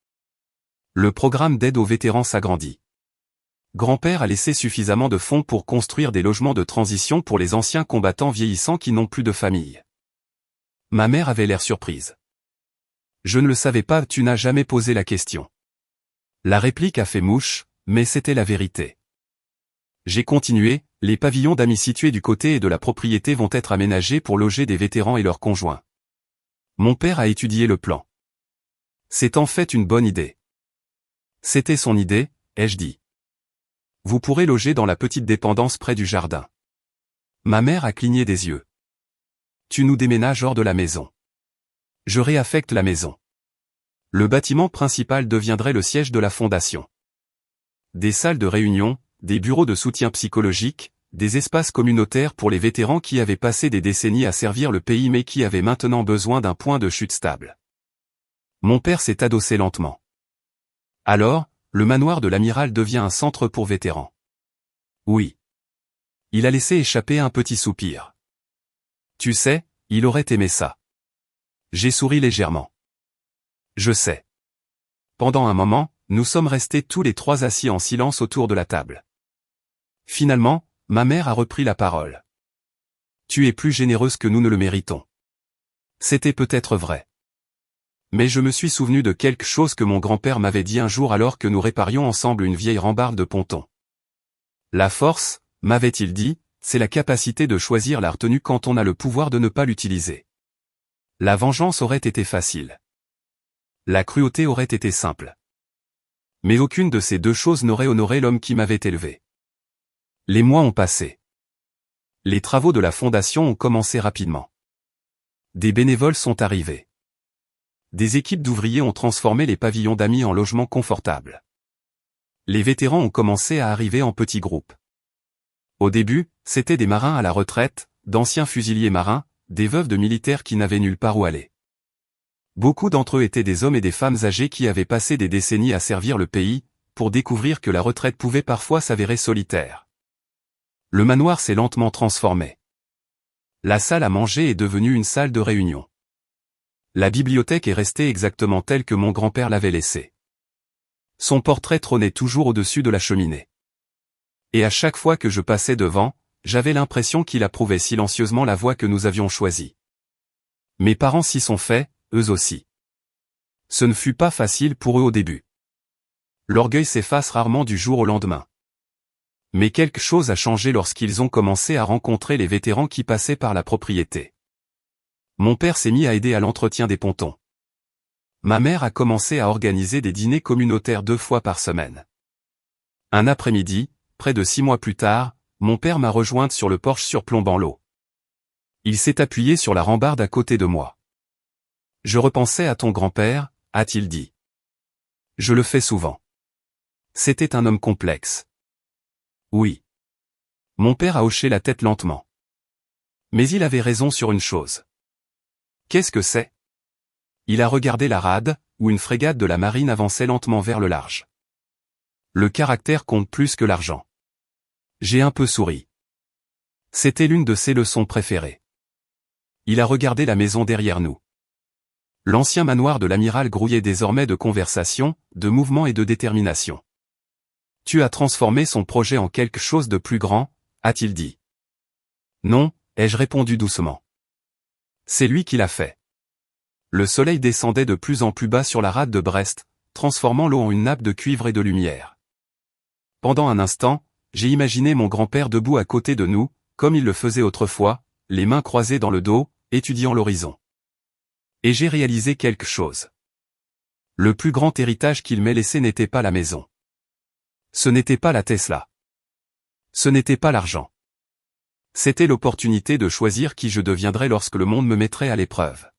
Le programme d'aide aux vétérans s'agrandit. Grand-père a laissé suffisamment de fonds pour construire des logements de transition pour les anciens combattants vieillissants qui n'ont plus de famille. Ma mère avait l'air surprise. Je ne le savais pas, tu n'as jamais posé la question. La réplique a fait mouche, mais c'était la vérité. J'ai continué, les pavillons d'amis situés du côté et de la propriété vont être aménagés pour loger des vétérans et leurs conjoints. Mon père a étudié le plan. C'est en fait une bonne idée. C'était son idée, ai-je dit. Vous pourrez loger dans la petite dépendance près du jardin. Ma mère a cligné des yeux. Tu nous déménages hors de la maison. Je réaffecte la maison. Le bâtiment principal deviendrait le siège de la fondation. Des salles de réunion, des bureaux de soutien psychologique, des espaces communautaires pour les vétérans qui avaient passé des décennies à servir le pays mais qui avaient maintenant besoin d'un point de chute stable. Mon père s'est adossé lentement. Alors, le manoir de l'amiral devient un centre pour vétérans. Oui. Il a laissé échapper un petit soupir. Tu sais, il aurait aimé ça. J'ai souri légèrement. Je sais. Pendant un moment, nous sommes restés tous les trois assis en silence autour de la table. Finalement, ma mère a repris la parole. Tu es plus généreuse que nous ne le méritons. C'était peut-être vrai. Mais je me suis souvenu de quelque chose que mon grand-père m'avait dit un jour alors que nous réparions ensemble une vieille rambarde de ponton. La force, m'avait-il dit, c'est la capacité de choisir la retenue quand on a le pouvoir de ne pas l'utiliser. La vengeance aurait été facile. La cruauté aurait été simple. Mais aucune de ces deux choses n'aurait honoré l'homme qui m'avait élevé. Les mois ont passé. Les travaux de la fondation ont commencé rapidement. Des bénévoles sont arrivés. Des équipes d'ouvriers ont transformé les pavillons d'amis en logements confortables. Les vétérans ont commencé à arriver en petits groupes. Au début, c'étaient des marins à la retraite, d'anciens fusiliers marins, des veuves de militaires qui n'avaient nulle part où aller. Beaucoup d'entre eux étaient des hommes et des femmes âgés qui avaient passé des décennies à servir le pays, pour découvrir que la retraite pouvait parfois s'avérer solitaire. Le manoir s'est lentement transformé. La salle à manger est devenue une salle de réunion. La bibliothèque est restée exactement telle que mon grand-père l'avait laissée. Son portrait trônait toujours au-dessus de la cheminée. Et à chaque fois que je passais devant, j'avais l'impression qu'il approuvait silencieusement la voie que nous avions choisie. Mes parents s'y sont faits, eux aussi. Ce ne fut pas facile pour eux au début. L'orgueil s'efface rarement du jour au lendemain. Mais quelque chose a changé lorsqu'ils ont commencé à rencontrer les vétérans qui passaient par la propriété. Mon père s'est mis à aider à l'entretien des pontons. Ma mère a commencé à organiser des dîners communautaires 2 fois par semaine. Un après-midi, près de 6 mois plus tard, mon père m'a rejointe sur le porche surplombant l'eau. Il s'est appuyé sur la rambarde à côté de moi. « Je repensais à ton grand-père », a-t-il dit. « Je le fais souvent. C'était un homme complexe. » Oui. Mon père a hoché la tête lentement. Mais il avait raison sur une chose. Qu'est-ce que c'est ? Il a regardé la rade, où une frégate de la marine avançait lentement vers le large. Le caractère compte plus que l'argent. J'ai un peu souri. C'était l'une de ses leçons préférées. Il a regardé la maison derrière nous. L'ancien manoir de l'amiral grouillait désormais de conversation, de mouvement et de détermination. Tu as transformé son projet en quelque chose de plus grand, a-t-il dit. Non, ai-je répondu doucement. C'est lui qui l'a fait. Le soleil descendait de plus en plus bas sur la rade de Brest, transformant l'eau en une nappe de cuivre et de lumière. Pendant un instant, j'ai imaginé mon grand-père debout à côté de nous, comme il le faisait autrefois, les mains croisées dans le dos, étudiant l'horizon. Et j'ai réalisé quelque chose. Le plus grand héritage qu'il m'ait laissé n'était pas la maison. Ce n'était pas la Tesla. Ce n'était pas l'argent. C'était l'opportunité de choisir qui je deviendrais lorsque le monde me mettrait à l'épreuve.